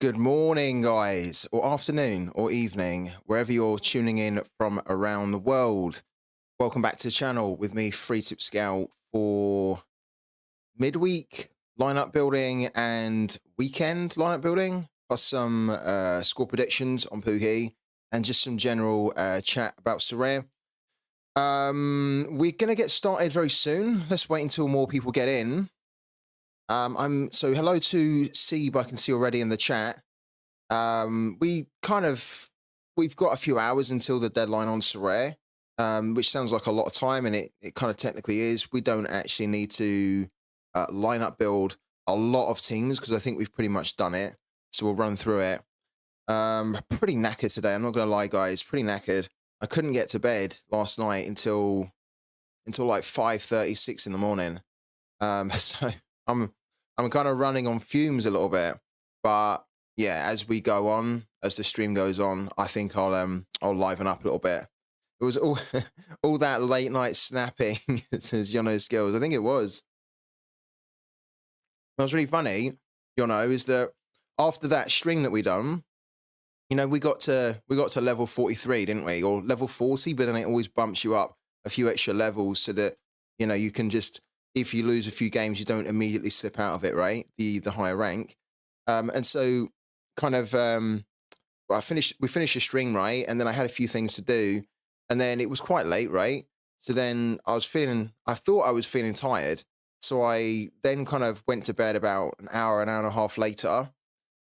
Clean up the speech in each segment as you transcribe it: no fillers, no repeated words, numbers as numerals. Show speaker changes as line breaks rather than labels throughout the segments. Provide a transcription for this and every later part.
Good morning, guys, or afternoon, or evening, wherever you're tuning in from around the world. Welcome back to the channel with me, Free Tip Scout, for midweek lineup building and weekend lineup building, plus some score predictions on pooky, and just some general chat about Sorare. We're gonna get started very soon. Let's wait until more people get in. Hello to Seb, I can see already in the chat. We've got a few hours until the deadline on Sorare, which sounds like a lot of time, and it kind of technically is. We don't actually need to line up build a lot of teams because I think we've pretty much done it. So we'll run through it. Pretty knackered today. I'm not gonna lie, guys. Pretty knackered. I couldn't get to bed last night until like 5:36 in the morning. So I'm kind of running on fumes a little bit, but yeah, as we go on, as the stream goes on, I think I'll liven up a little bit. It was all all that late night snapping, says Yono's skills. I think it was. What was really funny, Yono, is that after that string that we done, we got to level 43, didn't we? Or level 40, but then it always bumps you up a few extra levels so that you can just, if you lose a few games, you don't immediately slip out of it, right? The higher rank. And so kind of we finished a string, right? And then I had a few things to do, and then it was quite late, right? So then I thought I was feeling tired. So I then kind of went to bed about an hour and a half later.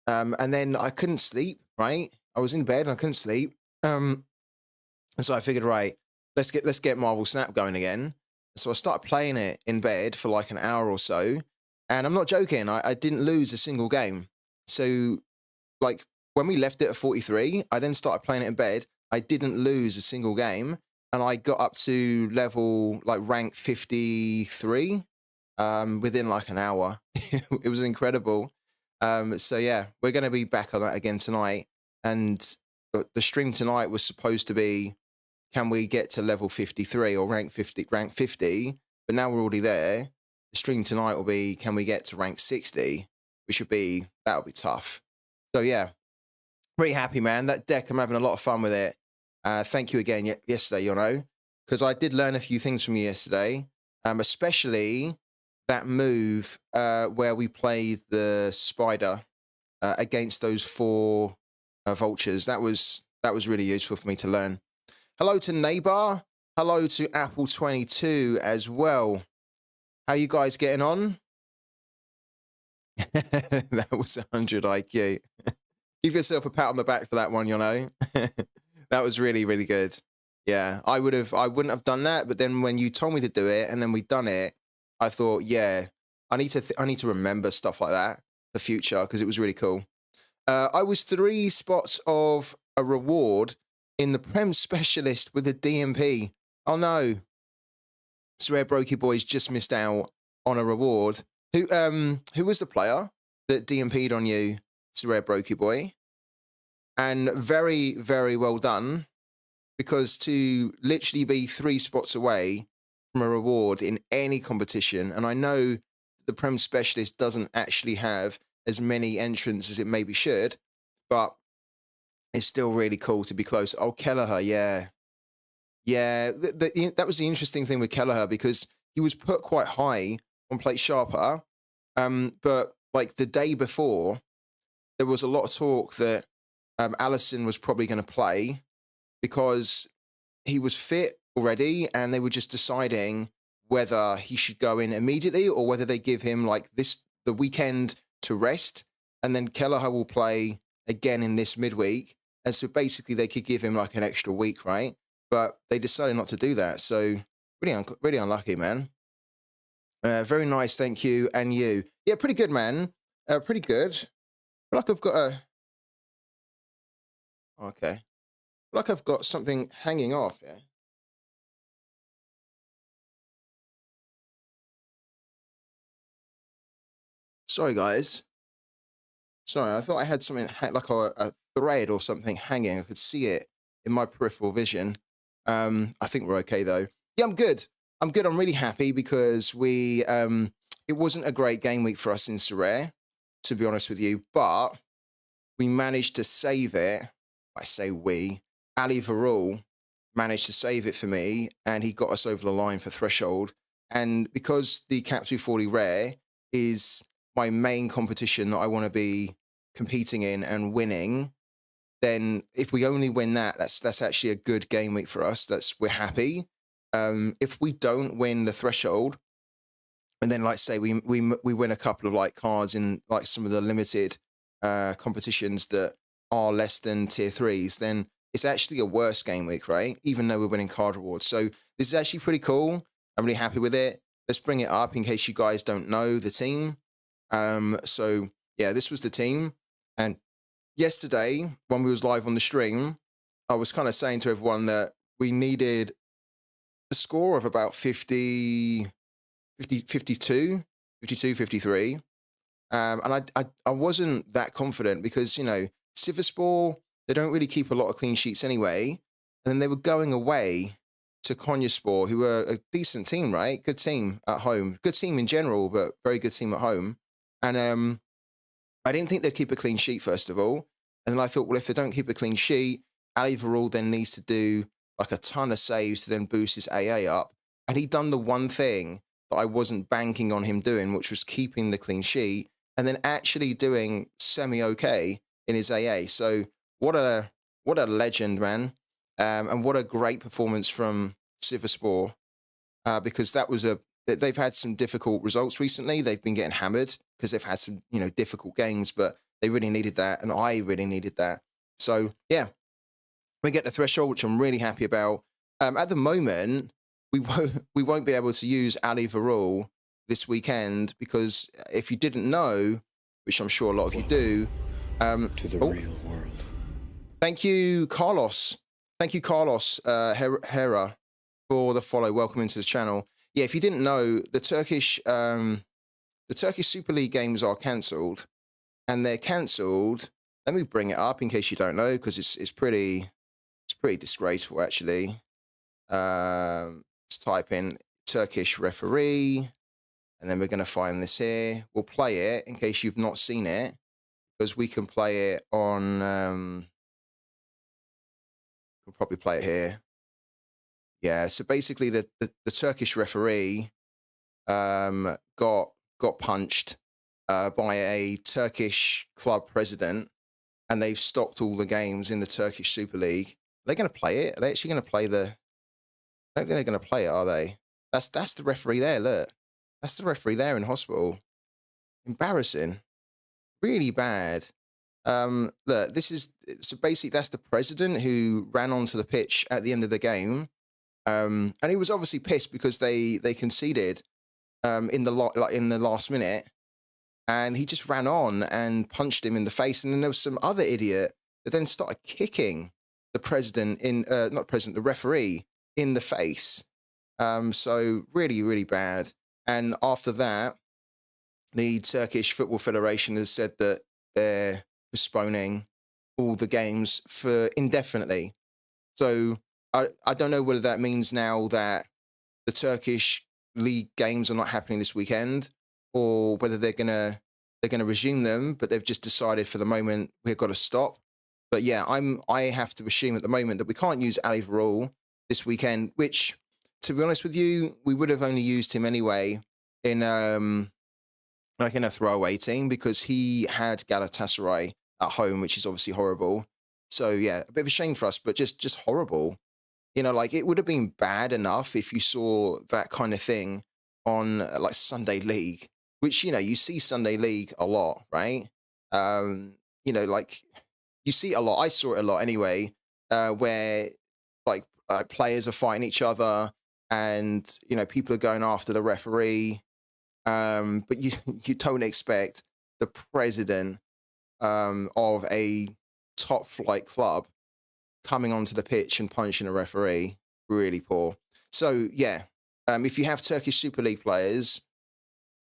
And then I couldn't sleep, right? I was in bed and I couldn't sleep. And so I figured, right, let's get Marvel Snap going again. So I started playing it in bed for like an hour or so. And I'm not joking, I didn't lose a single game. So like when we left it at 43, I then started playing it in bed. I didn't lose a single game. And I got up to level like rank 53 within like an hour. It was incredible. So yeah, we're going to be back on that again tonight. And the stream tonight was supposed to be, can we get to level 53 or rank 50? But now we're already there. The stream tonight will be, can we get to rank 60? That'll be tough. So yeah, pretty happy, man. That deck, I'm having a lot of fun with it. Thank you again yesterday, because I did learn a few things from you yesterday, especially that move where we played the spider against those four vultures. That was really useful for me to learn. Hello to Neighbor. Hello to Apple22 as well. How you guys getting on? That was 100 IQ. Give yourself a pat on the back for that one, That was really, really good. Yeah, I wouldn't have done that, but then when you told me to do it and then we done it, I thought, yeah, I need to remember stuff like that for future because it was really cool. I was 3 spots of a reward in the Prem Specialist with a DMP. Oh no. Sorare Brokey Boys just missed out on a reward. Who was the player that DMP'd on you, Sorare Brokey Boy? And very, very well done, because to literally be 3 spots away from a reward in any competition, and I know the Prem Specialist doesn't actually have as many entrants as it maybe should, but it's still really cool to be close. Oh, Kelleher, yeah. Yeah, that was the interesting thing with Kelleher, because he was put quite high on Plate Sharper, but like the day before, there was a lot of talk that Allison was probably going to play because he was fit already, and they were just deciding whether he should go in immediately or whether they give him like the weekend to rest, and then Kelleher will play again in this midweek. And so basically they could give him like an extra week, right? But they decided not to do that. So really unlucky, man. Very nice, thank you. And you? Yeah, pretty good, man. Pretty good. I feel like I've got a... Okay. I feel like I've got something hanging off here. Sorry, guys. Sorry, I thought I had something like a thread or something hanging. I could see it in my peripheral vision. I think we're okay, though. Yeah, I'm good. I'm really happy because it wasn't a great game week for us in Sorare, to be honest with you. But we managed to save it. I say we. Ali Varul managed to save it for me, and he got us over the line for threshold. And because the Cap 240 Rare is my main competition that I want to be competing in and winning, then if we only win that, that's actually a good game week for us. We're happy. If we don't win the threshold, and then like say we win a couple of like cards in like some of the limited competitions that are less than tier 3s, then it's actually a worse game week, right? Even though we're winning card rewards. So this is actually pretty cool. I'm really happy with it. Let's bring it up in case you guys don't know the team. So yeah, this was the team. And yesterday, when we was live on the stream, I was kind of saying to everyone that we needed a score of about 52, 53. And I wasn't that confident because, you know, Sivasspor, they don't really keep a lot of clean sheets anyway. And then they were going away to Konyaspor, who were a decent team, right? Good team at home. Good team in general, but very good team at home. And I didn't think they'd keep a clean sheet, first of all. And then I thought, well, if they don't keep a clean sheet, Ali Varul then needs to do like a ton of saves to then boost his AA up. And he'd done the one thing that I wasn't banking on him doing, which was keeping the clean sheet and then actually doing semi-okay in his AA. So what a legend, man. And what a great performance from Sivasspor, because they've had some difficult results recently. They've been getting hammered because they've had some, you know, difficult games, but they really needed that, and I really needed that. So yeah, we get the threshold, which I'm really happy about. At the moment, we won't be able to use Ali Varul this weekend because if you didn't know, which I'm sure a lot of you do,
to the real world.
Thank you, Carlos. Thank you, Carlos Hera, for the follow. Welcome into the channel. Yeah, if you didn't know, the Turkish Super League games are cancelled, and they're cancelled. Let me bring it up in case you don't know, because it's pretty disgraceful actually. Let's type in Turkish referee, and then we're going to find this here. We'll play it in case you've not seen it, because we can play it on. We'll probably play it here. Yeah, so basically the Turkish referee got punched by a Turkish club president, and they've stopped all the games in the Turkish Super League. Are they going to play it? Are they actually going to play the... I don't think they're going to play it, are they? That's the referee there, look. That's the referee there in hospital. Embarrassing. Really bad. Look, this is... So basically, that's the president who ran onto the pitch at the end of the game. And he was obviously pissed because they conceded in the last minute, and he just ran on and punched him in the face. And then there was some other idiot that then started kicking the president the referee in the face. So really, really bad. And after that, the Turkish Football Federation has said that they're postponing all the games for indefinitely. So I don't know whether that means now that the Turkish league games are not happening this weekend, or whether they're gonna resume them, but they've just decided for the moment we've got to stop. But yeah, I have to assume at the moment that we can't use Ali Varul this weekend, which, to be honest with you, we would have only used him anyway in like in a throwaway team, because he had Galatasaray at home, which is obviously horrible. So yeah, a bit of a shame for us, but just horrible. You know, like, it would have been bad enough if you saw that kind of thing on like Sunday League, which, you know, you see Sunday League a lot, right? You know, like, you see it a lot. I saw it a lot anyway, where like players are fighting each other, and, you know, people are going after the referee. But you don't expect the president of a top flight club coming onto the pitch and punching a referee. Really poor. So yeah, if you have Turkish Super League players,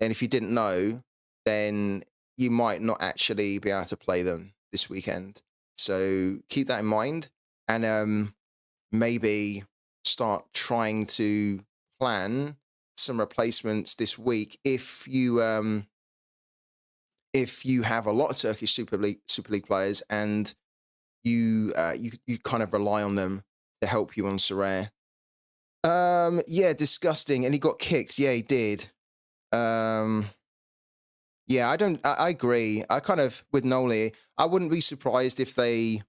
and if you didn't know, then you might not actually be able to play them this weekend. So keep that in mind, and maybe start trying to plan some replacements this week if you if you have a lot of Turkish Super League players and you kind of rely on them to help you on Sorare. Yeah, disgusting. And he got kicked. Yeah, he did. Um, yeah, I agree. I kind of with Noli. I wouldn't be surprised if they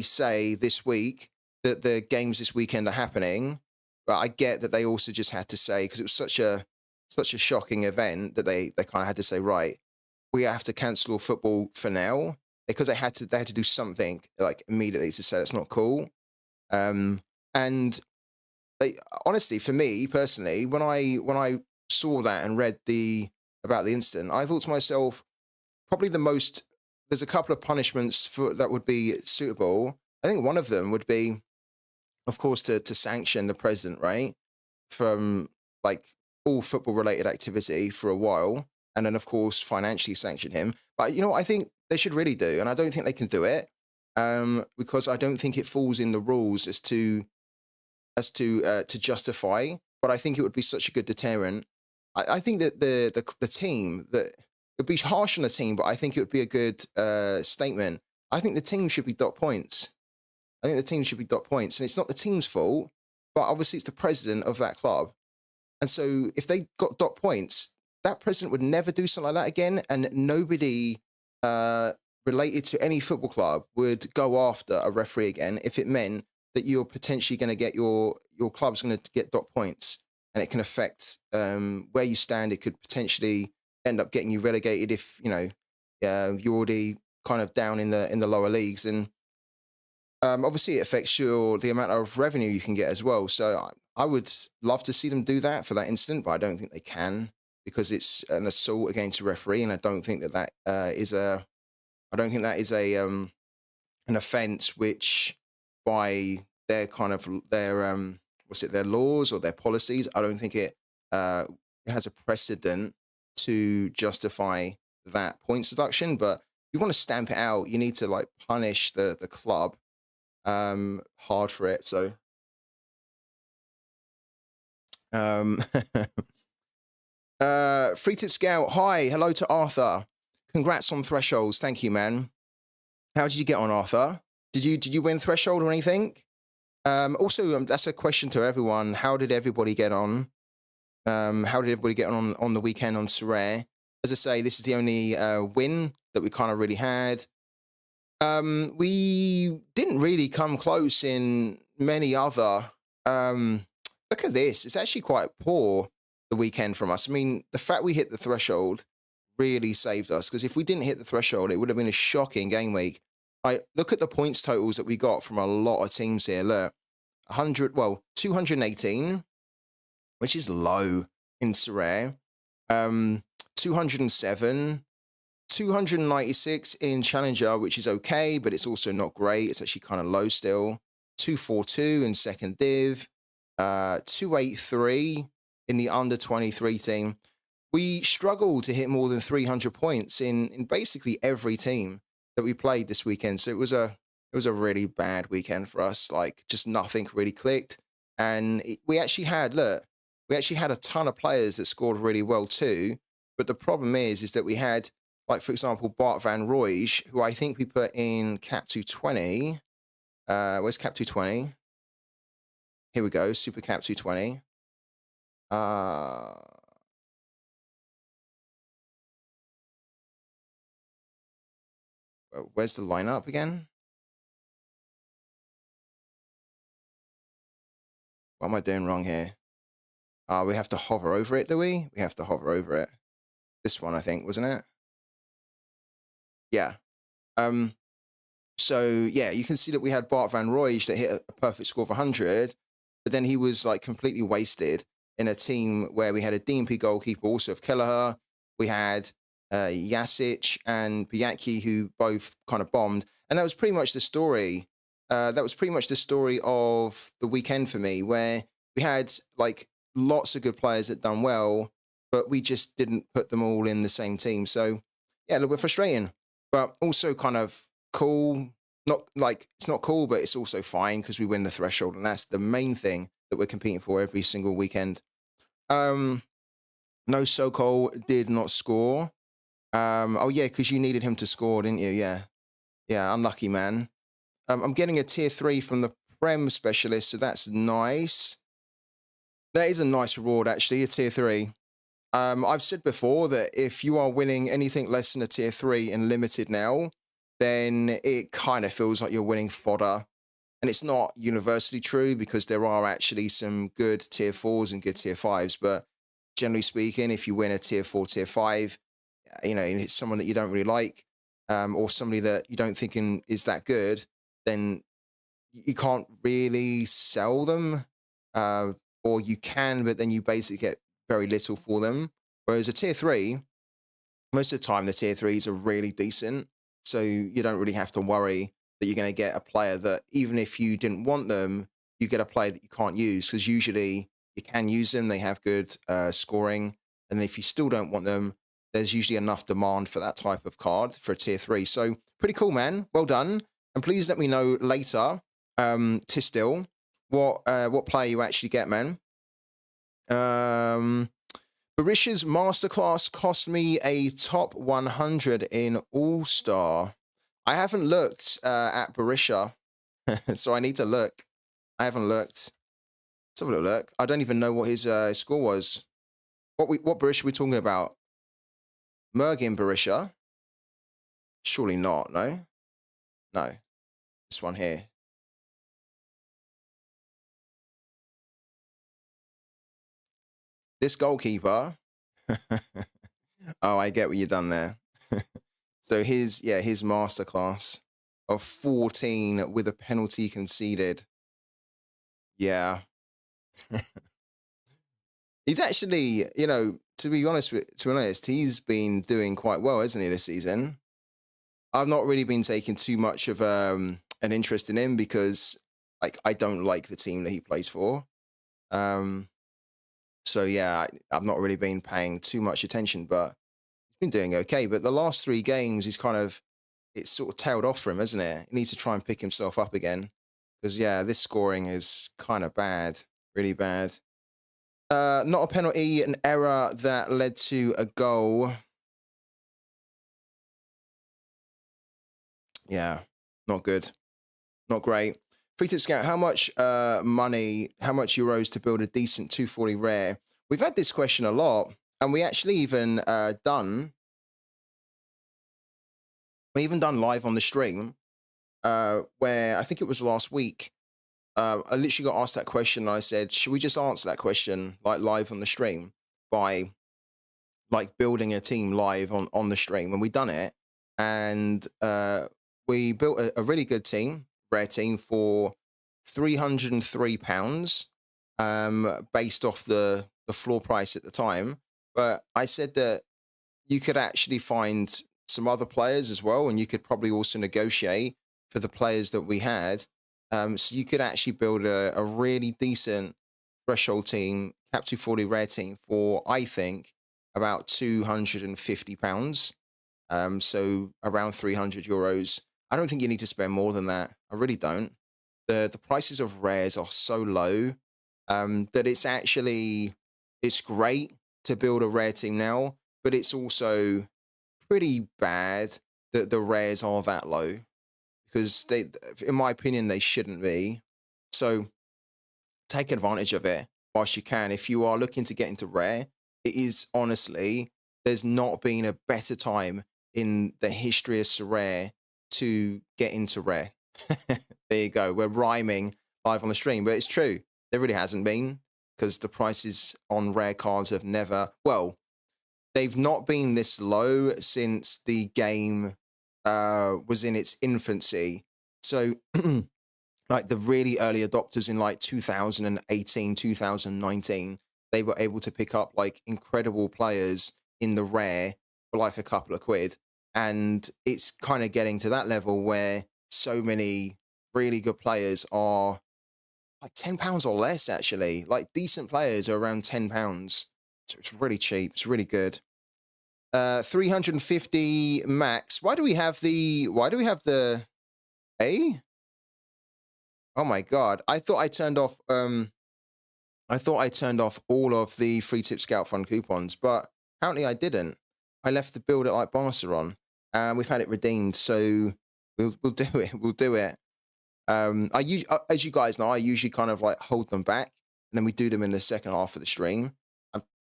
say this week that the games this weekend are happening. But I get that they also just had to say because it was such a shocking event that they kind of had to say right, we have to cancel all football for now because they had to do something like immediately to say that's not cool. Um, and they, honestly, for me personally, when I saw that and read the about the incident, I thought to myself, probably the most. There's a couple of punishments for that would be suitable. I think one of them would be, of course, to sanction the president, right, from like all football related activity for a while, and then of course financially sanction him. But you know what I think they should really do, and I don't think they can do it, because I don't think it falls in the rules as to justify. But I think it would be such a good deterrent. I think that the team that it would be harsh on the team, but I think it would be a good statement. I think the team should be dot points. I think the team should be dot points, and it's not the team's fault, but obviously it's the president of that club. And so if they got dot points, that president would never do something like that again, and nobody uh, related to any football club would go after a referee again if it meant that you're potentially going to get your club's going to get dot points, and it can affect where you stand. It could potentially end up getting you relegated if you're already kind of down in the lower leagues, and obviously it affects the amount of revenue you can get as well. So I would love to see them do that for that incident, but I don't think they can because it's an assault against a referee, and I don't think that is a I don't think that is a an offence which by their kind of their laws or their policies, I don't think it has a precedent to justify that points deduction. But if you want to stamp it out, you need to like punish the club hard for it. So um free tip scout, hi, hello to Arthur. Congrats on thresholds. Thank you, man. How did you get on, Arthur? Did you win threshold or anything? Also, that's a question to everyone. How did everybody get on? How did everybody get on the weekend on Sorare? As I say, this is the only win that we kind of really had. We didn't really come close in many other. Look at this. It's actually quite poor, the weekend from us. I mean, the fact we hit the threshold really saved us, because if we didn't hit the threshold, it would have been a shocking game week. Look at the points totals that we got from a lot of teams here. Look, 218, which is low in Sorare. 207, 296 in Challenger, which is okay, but it's also not great. It's actually kind of low still. 242 in second div. 283 in the under 23 team. We struggled to hit more than 300 points in basically every team that we played this weekend. So it was a really bad weekend for us. Like, just nothing really clicked. And we actually had a ton of players that scored really well too. But the problem is that we had, like, for example, Bart van Rooij, who I think we put in cap 220. Where's cap 220? Here we go, super cap 220. Where's the lineup again? What am I doing wrong here? We have to hover over it, do we? We have to hover over it. This one, I think, wasn't it? Yeah. So, yeah, you can see that we had Bart van Rooij that hit a perfect score of 100, but then he was, like, completely wasted in a team where we had a DMP goalkeeper also of Kelleher. We had Jasic and Biaki, who both kind of bombed. And that was pretty much the story. That was pretty much the story of the weekend for me, where we had, like, lots of good players that done well, but we just didn't put them all in the same team. So, yeah, a little bit frustrating, but also kind of cool. Not like it's not cool, but it's also fine because we win the threshold, and that's the main thing that we're competing for every single weekend. No Sokol did not score. Oh yeah, because you needed him to score, didn't you? Yeah. Yeah, unlucky man. I'm getting a tier 3 from the Prem specialist, so that's nice. That is a nice reward, actually, a tier 3. I've said before that if you are winning anything less than a tier 3 in limited now, then it kind of feels like you're winning fodder. And it's not universally true because there are actually some good tier 4s and good tier 5s. But generally speaking, if you win a tier 4, tier 5, and it's someone that you don't really like, or somebody that you don't think is that good, then you can't really sell them, or you can, but then you basically get very little for them. Whereas a tier 3, most of the time the tier 3s are really decent, so you don't really have to worry that you're going to get a player that, even if you didn't want them, you get a player that you can't use, because usually you can use them, they have good scoring, and if you still don't want them, there's usually enough demand for that type of card for a tier 3. So pretty cool, man. Well done. And please let me know later, Tistil, what player you actually get, man. Barisha's masterclass cost me a top 100 in All-Star. I haven't looked at Barisha, so I need to look. I haven't looked. Let's have a little look. I don't even know what his score was. What Barisha are we talking about? Mergin Barisha? Surely not, no? No. This one here. This goalkeeper. Oh, I get what you've done there. So his masterclass of 14 with a penalty conceded. Yeah. He's actually, to be honest, he's been doing quite well, hasn't he, this season? I've not really been taking too much of an interest in him because, I don't like the team that he plays for. So yeah, I've not really been paying too much attention, but he's been doing okay. But the last 3 games, it's sort of tailed off for him, hasn't it? He needs to try and pick himself up again. Because, yeah, this scoring is kind of bad. Really bad. Not a penalty, an error that led to a goal. Yeah, not good. Not great. Free tip scout, how much money, how much euros to build a decent 240 rare? We've had this question a lot, and we actually even done live on the stream, where I think it was last week. I literally got asked that question, and I said, should we just answer that question live on the stream by building a team live on the stream? And we done it, and we built a really good team, rare team, for £303, based off the floor price at the time. But I said that you could actually find some other players as well, and you could probably also negotiate for the players that we had. So you could actually build a really decent threshold team, Cap 240 rare team, for, I think, about £250. So around €300. I don't think you need to spend more than that. I really don't. The prices of rares are so low that it's great to build a rare team now, but it's also pretty bad that the rares are that low, because in my opinion, they shouldn't be. So take advantage of it whilst you can. If you are looking to get into rare, it is honestly, there's not been a better time in the history of Sorare to get into rare. There you go. We're rhyming live on the stream, but it's true. There really hasn't been, because the prices on rare cards have they've not been this low since the game was in its infancy. So the really early adopters in 2018, 2019, they were able to pick up incredible players in the rare for a couple of quid. And it's kind of getting to that level where so many really good players are £10 or less, actually. Decent players are around £10. So it's really cheap. It's really good. 350 max. Why do we have the A? Oh my god. I thought I turned off all of the free tip scout fund coupons, but apparently I didn't. I left the build it like Barca on, and we've had it redeemed. So we'll do it. We'll do it. As you guys know, I usually kind of like hold them back, and then we do them in the second half of the stream.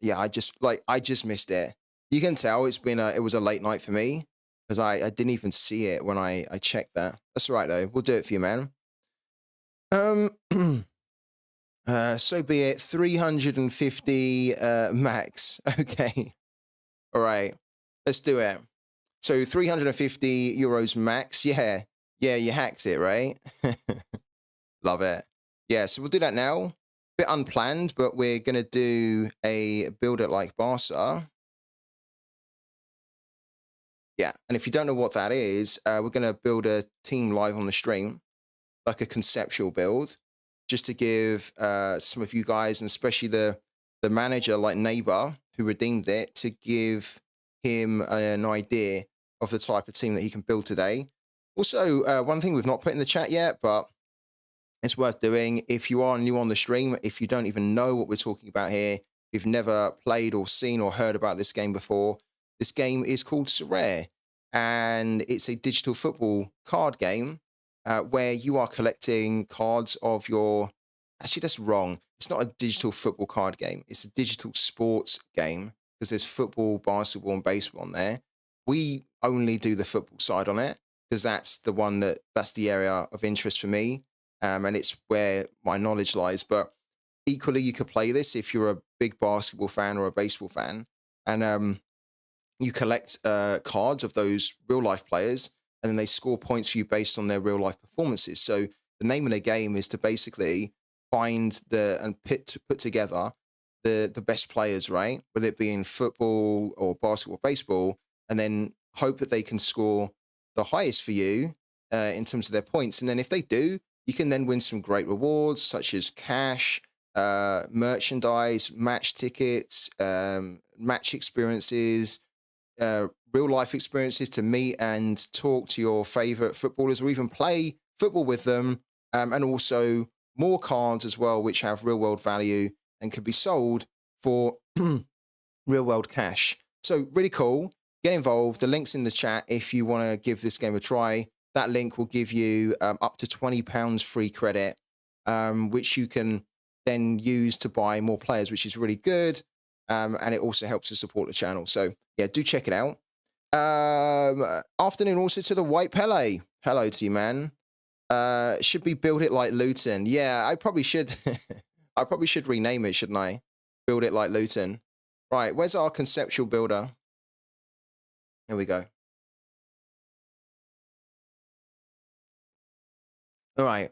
Yeah, I just missed it. You can tell it was a late night for me because I didn't even see it when I checked that. That's all right though. We'll do it for you, man. So be it. 350 max. Okay. All right. Let's do it. So 350 euros max. Yeah. Yeah, you hacked it, right? Love it. Yeah, so we'll do that now. Bit unplanned, but we're going to do a build it like Barca. Yeah, and if you don't know what that is, we're going to build a team live on the stream, like a conceptual build, just to give some of you guys, and especially the manager like Neighbor who redeemed it, to give him an idea of the type of team that he can build today. Also, one thing we've not put in the chat yet, but it's worth doing. If you are new on the stream, if you don't even know what we're talking about here, you've never played or seen or heard about this game before, this game is called Sorare, and it's a digital football card game where you are collecting cards of your... Actually, that's wrong. It's not a digital football card game. It's a digital sports game because there's football, basketball, and baseball on there. We only do the football side on it because that's the area of interest for me. And it's where my knowledge lies. But equally, you could play this if you're a big basketball fan or a baseball fan. And you collect cards of those real-life players, and then they score points for you based on their real-life performances. So the name of the game is to basically find and put together the best players, right? Whether it be in football or basketball, baseball, and then hope that they can score the highest for you in terms of their points. And then if they do, you can then win some great rewards, such as cash, merchandise, match tickets, match experiences, real life experiences to meet and talk to your favorite footballers, or even play football with them, and also more cards as well, which have real world value and can be sold for real world cash. So really cool. Get involved. The link's in the chat if you want to give this game a try. That link will give you up to £20 free credit, which you can then use to buy more players, which is really good. And it also helps to support the channel. So yeah, do check it out. Afternoon also to the White Pele. Hello to you, man. Should be Build It Like Luton. Yeah, I probably should. I probably should rename it, shouldn't I? Build It Like Luton. Right, where's our conceptual builder? Here we go. All right.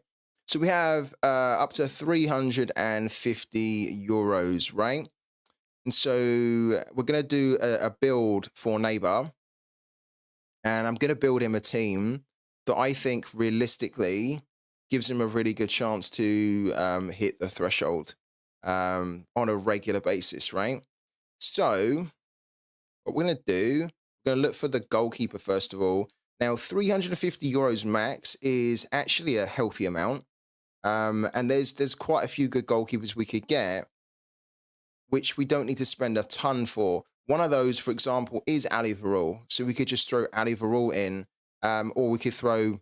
So we have up to 350 euros, right? And so we're going to do a build for Neighbor. And I'm going to build him a team that I think realistically gives him a really good chance to hit the threshold on a regular basis, right? So what we're going to do, we're going to look for the goalkeeper first of all. Now, 350 euros max is actually a healthy amount. And there's quite a few good goalkeepers we could get, which we don't need to spend a ton for. One of those, for example, is Ali Varul. So we could just throw Ali Varul in, or we could throw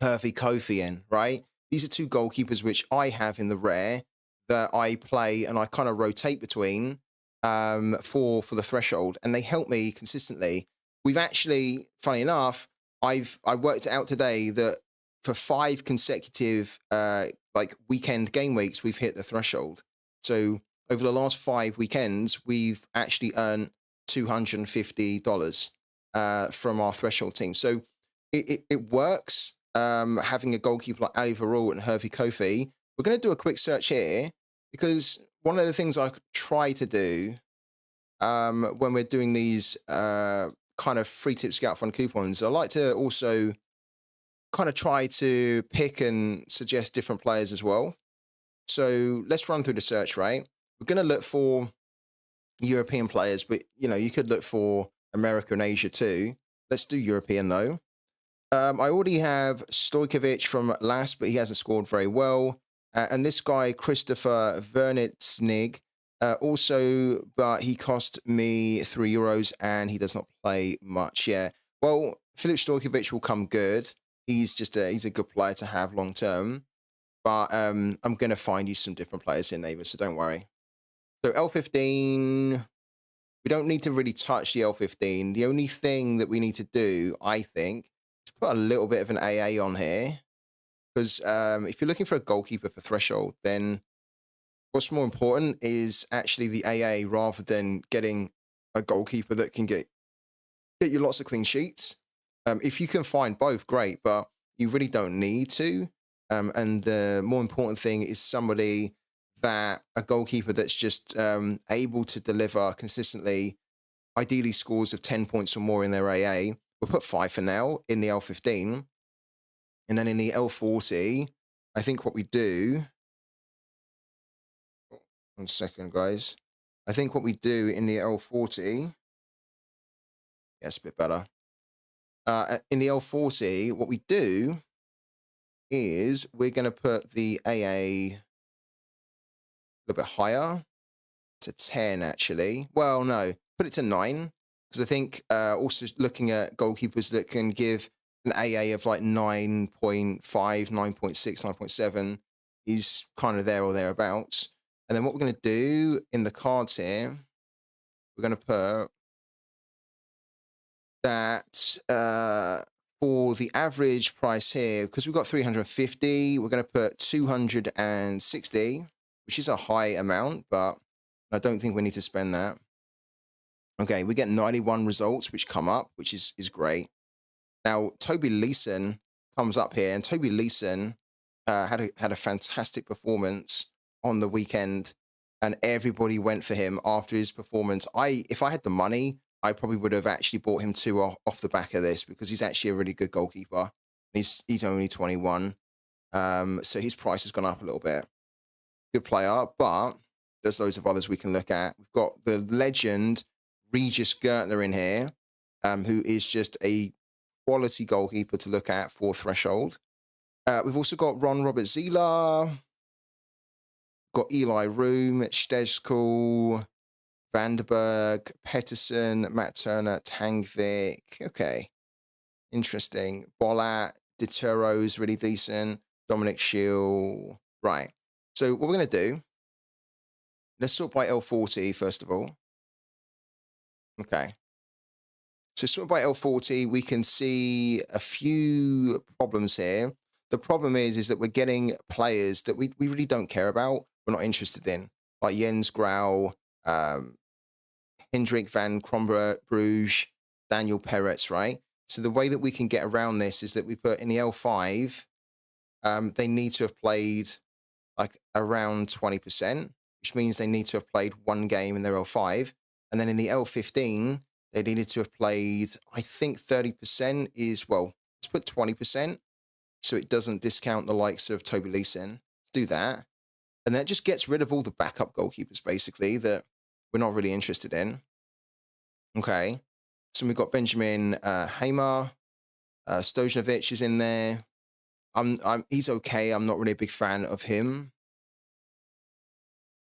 Hervey Kofi in, right? These are two goalkeepers which I have in the rare that I play and I kind of rotate between for the threshold, and they help me consistently. We've actually, funny enough, I worked it out today that for 5 consecutive like weekend game weeks, we've hit the threshold. So over the last 5 weekends, we've actually earned $250 from our threshold team. So it works. Having a goalkeeper like Ali Varul and Hervey Kofi. We're going to do a quick search here because one of the things I try to do when we're doing these kind of free tip scout fund coupons, I like to also kind of try to pick and suggest different players as well. So let's run through the search, right? We're going to look for European players, but you know, you could look for America and Asia too. Let's do European though. I already have Stojkovic from last, but he hasn't scored very well. And this guy, Christopher Vernitsnig, Also, but he cost me €3 and he does not play much. Yeah. Well, Filip Stojkovic will come good. He's a good player to have long term. But I'm gonna find you some different players here, neighbour, so don't worry. So L15, we don't need to really touch the L15. The only thing that we need to do, I think, is put a little bit of an AA on here. Because if you're looking for a goalkeeper for threshold, then what's more important is actually the AA rather than getting a goalkeeper that can get you lots of clean sheets. If you can find both, great, but you really don't need to. And the more important thing is somebody a goalkeeper that's just able to deliver consistently, ideally scores of 10 points or more in their AA. We'll put 5 for now in the L15. And then in the L40, I think what we do, 1 second, guys. I think what we do in the L40, yeah, it's a bit better. In the L40, what we do is we're going to put the AA a little bit higher, to 10, actually. Well, no, put it to 9, because I think also looking at goalkeepers that can give an AA of like 9.5, 9.6, 9.7 is kind of there or thereabouts. And then what we're going to do in the cards here, we're going to put that for the average price here, because we've got 350, we're going to put 260, which is a high amount, but I don't think we need to spend that. Okay, we get 91 results, which come up, which is great. Now, Toby Leeson comes up here, and Toby Leeson had a fantastic performance on the weekend, and everybody went for him after his performance. If I had the money, I probably would have actually bought him 2 off the back of this, because he's actually a really good goalkeeper. He's only 21, so his price has gone up a little bit. Good player, but there's loads of others we can look at. We've got the legend Regis Gertner in here, who is just a quality goalkeeper to look at for threshold. We've also got Ron Robert Zieler, got Eli Room, Stejskal, Vandenberg, Pettersson, Matt Turner, Tangvik. Okay, interesting. Bolat, Deturo's really decent. Dominic Schill. Right. So what we're going to do, let's sort by L40 first of all. Okay. So sort by L40, we can see a few problems here. The problem is that we're getting players that we really don't care about. We're not interested in, like Jens Grau, Hendrik van Crombrugge, Daniel Peretz, right? So the way that we can get around this is that we put in the L5, they need to have played like around 20%, which means they need to have played 1 game in their L5. And then in the L15, they needed to have played, I think 30% is, well, let's put 20%, so it doesn't discount the likes of Toby Leeson. Let's do that. And that just gets rid of all the backup goalkeepers, basically, that we're not really interested in. Okay. So we've got Benjamin Hamer, Stojanovic is in there. He's okay. I'm not really a big fan of him.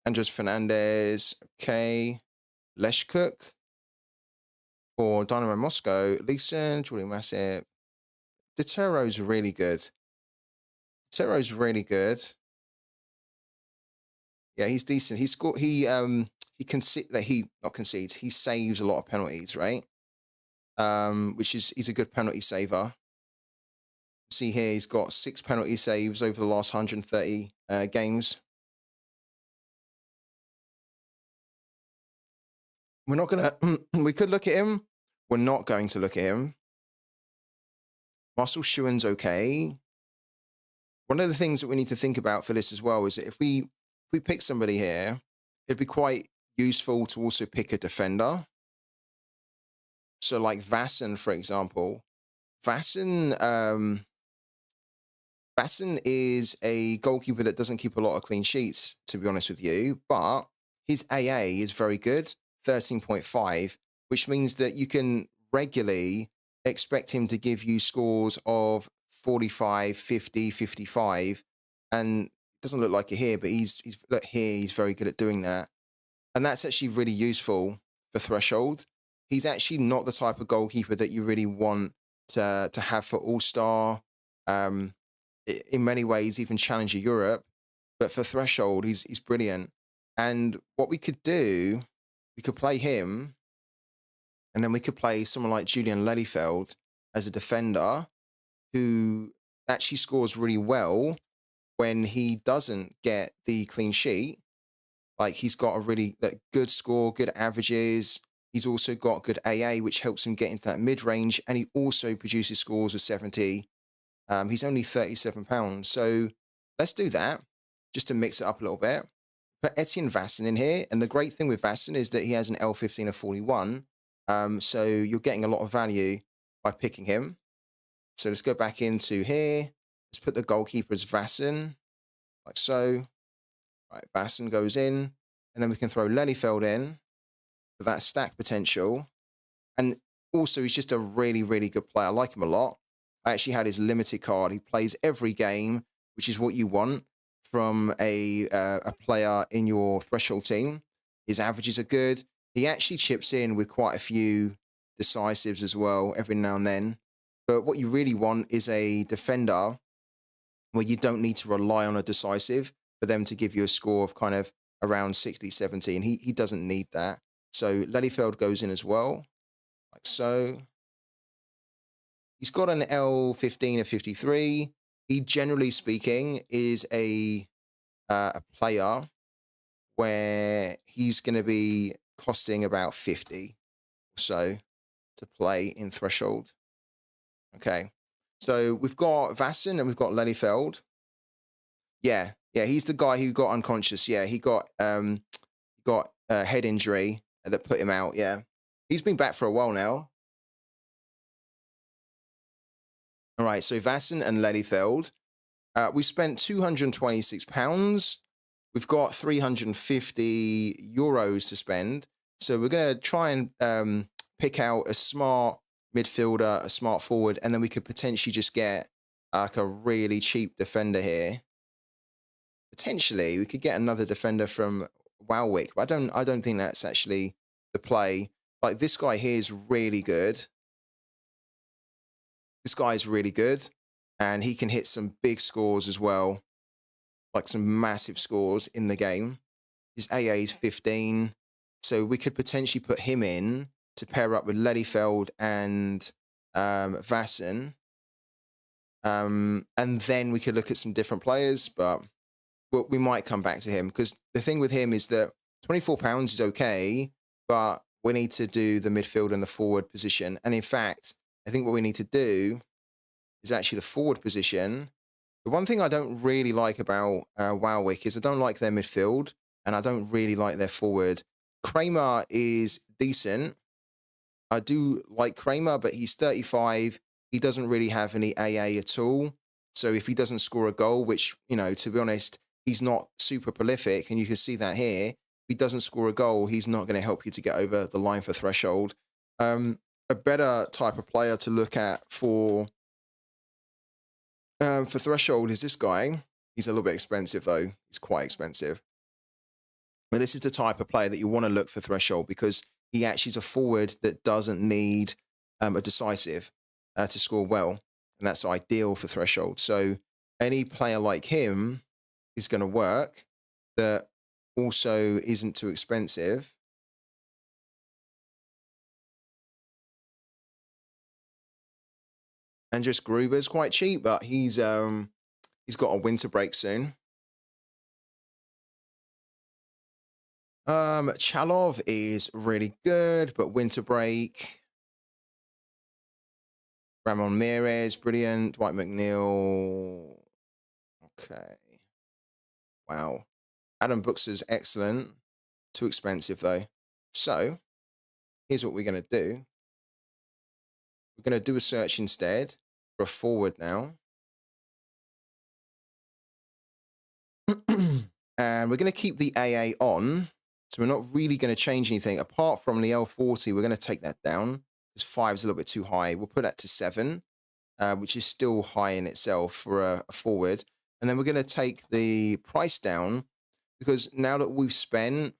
Andres Fernandez, okay. Leshkuk for Dynamo Moscow. Leeson, Jordan Massip. Deturo's really good. Deturo's really good. Yeah, he's decent. He scored. He not concedes. He saves a lot of penalties, right? He's a good penalty saver. See here, he's got 6 penalty saves over the last 130 games. We're not gonna. We could look at him. We're not going to look at him. Marcel Schuen's okay. One of the things that we need to think about for this as well is that if we pick somebody here, it'd be quite useful to also pick a defender. So like Vassen, for example. Vassen is a goalkeeper that doesn't keep a lot of clean sheets, to be honest with you, but his AA is very good, 13.5, which means that you can regularly expect him to give you scores of 45, 50, 55, and it doesn't look like it here, but he's look here, he's very good at doing that. And that's actually really useful for Threshold. He's actually not the type of goalkeeper that you really want to have for All-Star. Um, in many ways, even Challenger Europe. But for Threshold, he's brilliant. And what we could do, we could play him, and then we could play someone like Julian Lelyfeld as a defender who actually scores really well when he doesn't get the clean sheet. Like, he's got a really good score, good averages. He's also got good AA, which helps him get into that mid-range. And he also produces scores of 70. He's only £37. So let's do that just to mix it up a little bit. Put Etienne Vasson in here. And the great thing with Vasson is that he has an L15 of 41. So you're getting a lot of value by picking him. So let's go back into here. Let's put the goalkeeper as Vasson, like so. Right, Vasson goes in. And then we can throw Lelyfeld in for that stack potential. And also, he's just a really, really good player. I like him a lot. I actually had his limited card. He plays every game, which is what you want from a player in your Threshold team. His averages are good. He actually chips in with quite a few decisives as well every now and then. But what you really want is a defender where you don't need to rely on a decisive for them to give you a score of kind of around 60, 70. And he doesn't need that. So Lelyfeld goes in as well, like so. He's got an L15 of 53. He, generally speaking, is a player where he's going to be costing about 50 or so to play in Threshold. Okay. So we've got Vasson and we've got Lelyfeld. Yeah, he's the guy who got unconscious. Yeah, he got a head injury that put him out. Yeah, he's been back for a while now. All right, so Vasson and Lelyfeld. We spent £226. We've got €350 to spend. So we're going to try and pick out a smart midfielder, a smart forward, and then we could potentially just get like a really cheap defender here. Potentially, we could get another defender from MIDWEEK, but I don't think that's actually the play. Like, this guy here is really good. This guy is really good, and he can hit some big scores as well, like some massive scores in the game. His AA is 15, so we could potentially put him in to pair up with Lelyfeld and Vasson. And then we could look at some different players, but we might come back to him, because the thing with him is that £24 is okay, but we need to do the midfield and the forward position. And in fact, I think what we need to do is actually the forward position. The one thing I don't really like about MIDWEEK is I don't like their midfield, and I don't really like their forward. Kramer is decent. I do like Kramer, but he's 35. He doesn't really have any AA at all. So if he doesn't score a goal, which, to be honest, he's not super prolific, and you can see that here. If he doesn't score a goal, he's not going to help you to get over the line for Threshold. A better type of player to look at for Threshold is this guy. He's a little bit expensive, though. He's quite expensive. But this is the type of player that you want to look for Threshold, because he actually is a forward that doesn't need a decisive to score well. And that's ideal for Threshold. So any player like him is going to work, that also isn't too expensive. And just Gruber's quite cheap, but he's got a winter break soon. Chalov is really good, but winter break. Ramon Mires, brilliant. Dwight McNeil. Okay. Wow. Adam Buxer's excellent. Too expensive, though. So here's what we're going to do. We're going to do a search instead for a forward now. And we're going to keep the AA on. So we're not really going to change anything. Apart from the L40, we're going to take that down. Because 5 is a little bit too high. We'll put that to 7, which is still high in itself for a forward. And then we're going to take the price down, because now that we've spent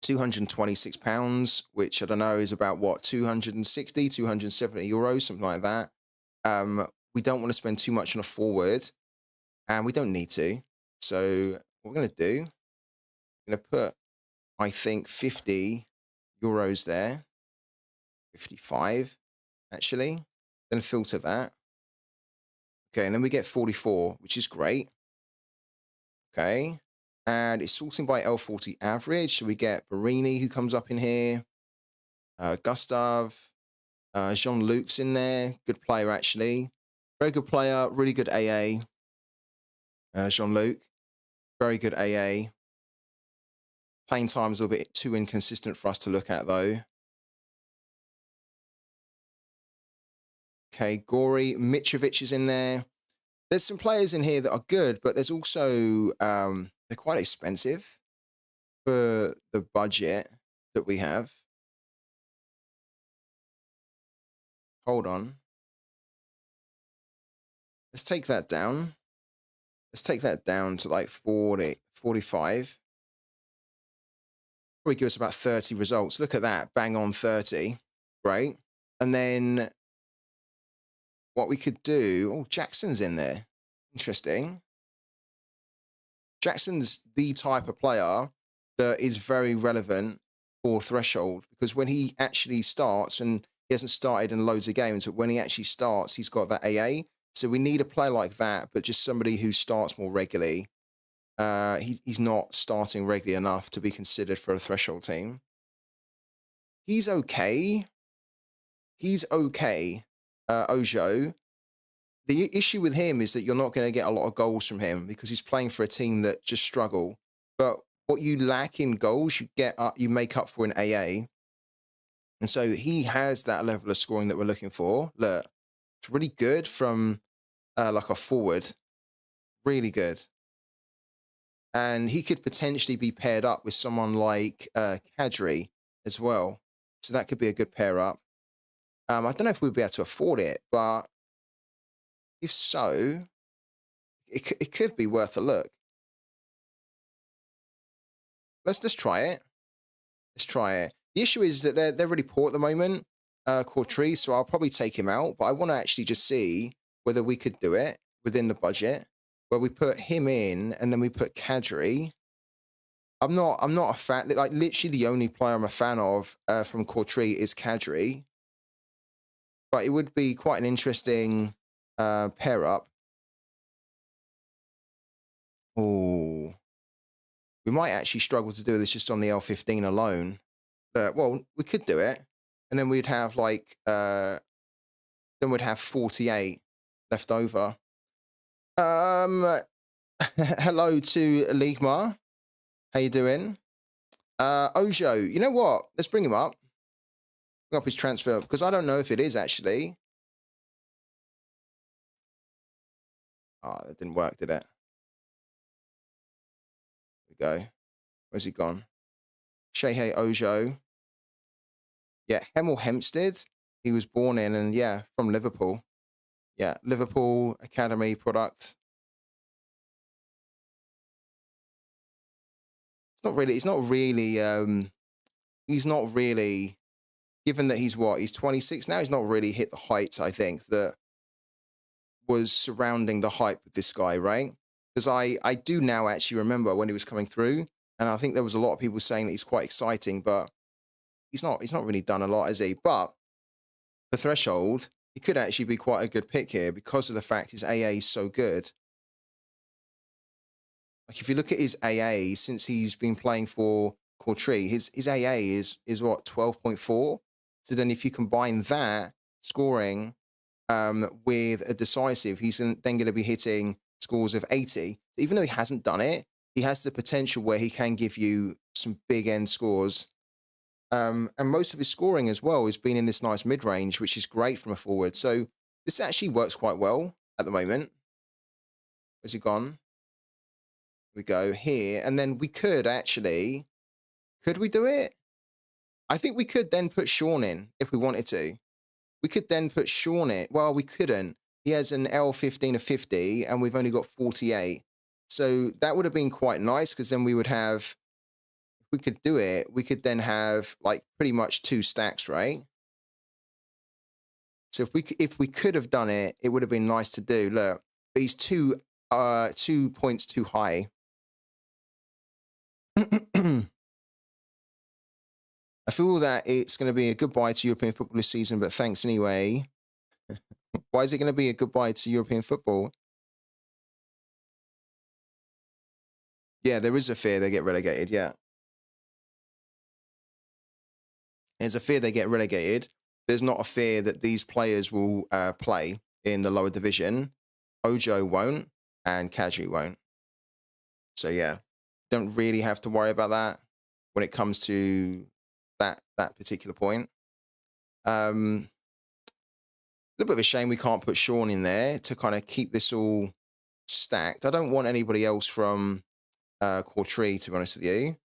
£226, which I don't know is about what, 260, 270 euros, something like that. We don't want to spend too much on a forward, and we don't need to. So what we're going to do, I'm going to put, I think, 50 euros there, 55 actually, then filter that. Okay, and then we get 44, which is great. Okay, and it's sorting by L40 average. So we get Barini, who comes up in here, Gustav, Jean-Luc's in there, good player actually. Very good player, really good AA. Jean-Luc, very good AA. Playing time's a little bit too inconsistent for us to look at though. Okay, Gory, Mitrovic is in there. There's some players in here that are good, but there's also, they're quite expensive for the budget that we have. Hold on. Let's take that down. Let's take that down to like 40, 45. Probably give us about 30 results. Look at that, bang on 30. Great. And then what we could do, oh, Jackson's in there. Interesting. Jackson's the type of player that is very relevant for Threshold, because when he actually starts, and he hasn't started in loads of games, but when he actually starts, he's got that AA. So we need a player like that, but just somebody who starts more regularly. He's not starting regularly enough to be considered for a Threshold team. He's okay. He's okay, Ojo. The issue with him is that you're not going to get a lot of goals from him because he's playing for a team that just struggle. But what you lack in goals, you make up for in AA. And so he has that level of scoring that we're looking for. Look, it's really good from like a forward. Really good. And he could potentially be paired up with someone like Kadri as well. So that could be a good pair up. I don't know if we'd be able to afford it, but if so, it could be worth a look. Let's try it. Let's try it. The issue is that they're really poor at the moment, Courtry, so I'll probably take him out. But I want to actually just see whether we could do it within the budget, where we put him in and then we put Kadri. I'm not a fan. Like literally, the only player I'm a fan of from Courtry is Kadri. But it would be quite an interesting pair up. Oh, we might actually struggle to do this just on the L15 alone. Well, we could do it, and then we'd have like then we'd have 48 left over. Hello to Ligma. How you doing? Ojo, you know what? Let's bring him up. Bring up his transfer, because I don't know if it is actually. Oh, that didn't work, did it? There we go. Where's he gone? Shehe Ojo. Yeah, Hemel Hempstead. He was born in, and yeah, from Liverpool. Yeah, Liverpool Academy product. He's not really, given that he's 26 now, he's not really hit the heights, I think, that was surrounding the hype with this guy, right? Because I do now actually remember when he was coming through, and I think there was a lot of people saying that he's quite exciting, but he's not really done a lot, has he? But for Threshold, he could actually be quite a good pick here because of the fact his AA is so good. Like if you look at his AA since he's been playing for Courtry, his AA is what, 12.4. So then if you combine that scoring with a decisive, he's then going to be hitting scores of 80. Even though he hasn't done it, he has the potential where he can give you some big end scores. And most of his scoring as well has been in this nice mid-range, which is great from a forward. So this actually works quite well at the moment. Where's he gone? We go here, and then we could actually, could we do it? I think we could then put Sean in if we wanted to. We could then put Sean in. Well, we couldn't. He has an L15 of 50, and we've only got 48. So that would have been quite nice, because then we would have we could do it, we could then have like pretty much 2 stacks, right? So if we could have done it, it would have been nice to do. Look, but he's 2 points too high. I feel that it's going to be a goodbye to European football this season, but thanks anyway. Why is it going to be a goodbye to European football? Yeah, there is a fear they get relegated, yeah. There's a fear they get relegated. There's not a fear that these players will play in the lower division. Ojo won't, and Kadri won't. So yeah, don't really have to worry about that when it comes to that particular point. A little bit of a shame we can't put Sean in there to kind of keep this all stacked. I don't want anybody else from Courtrai, to be honest with you.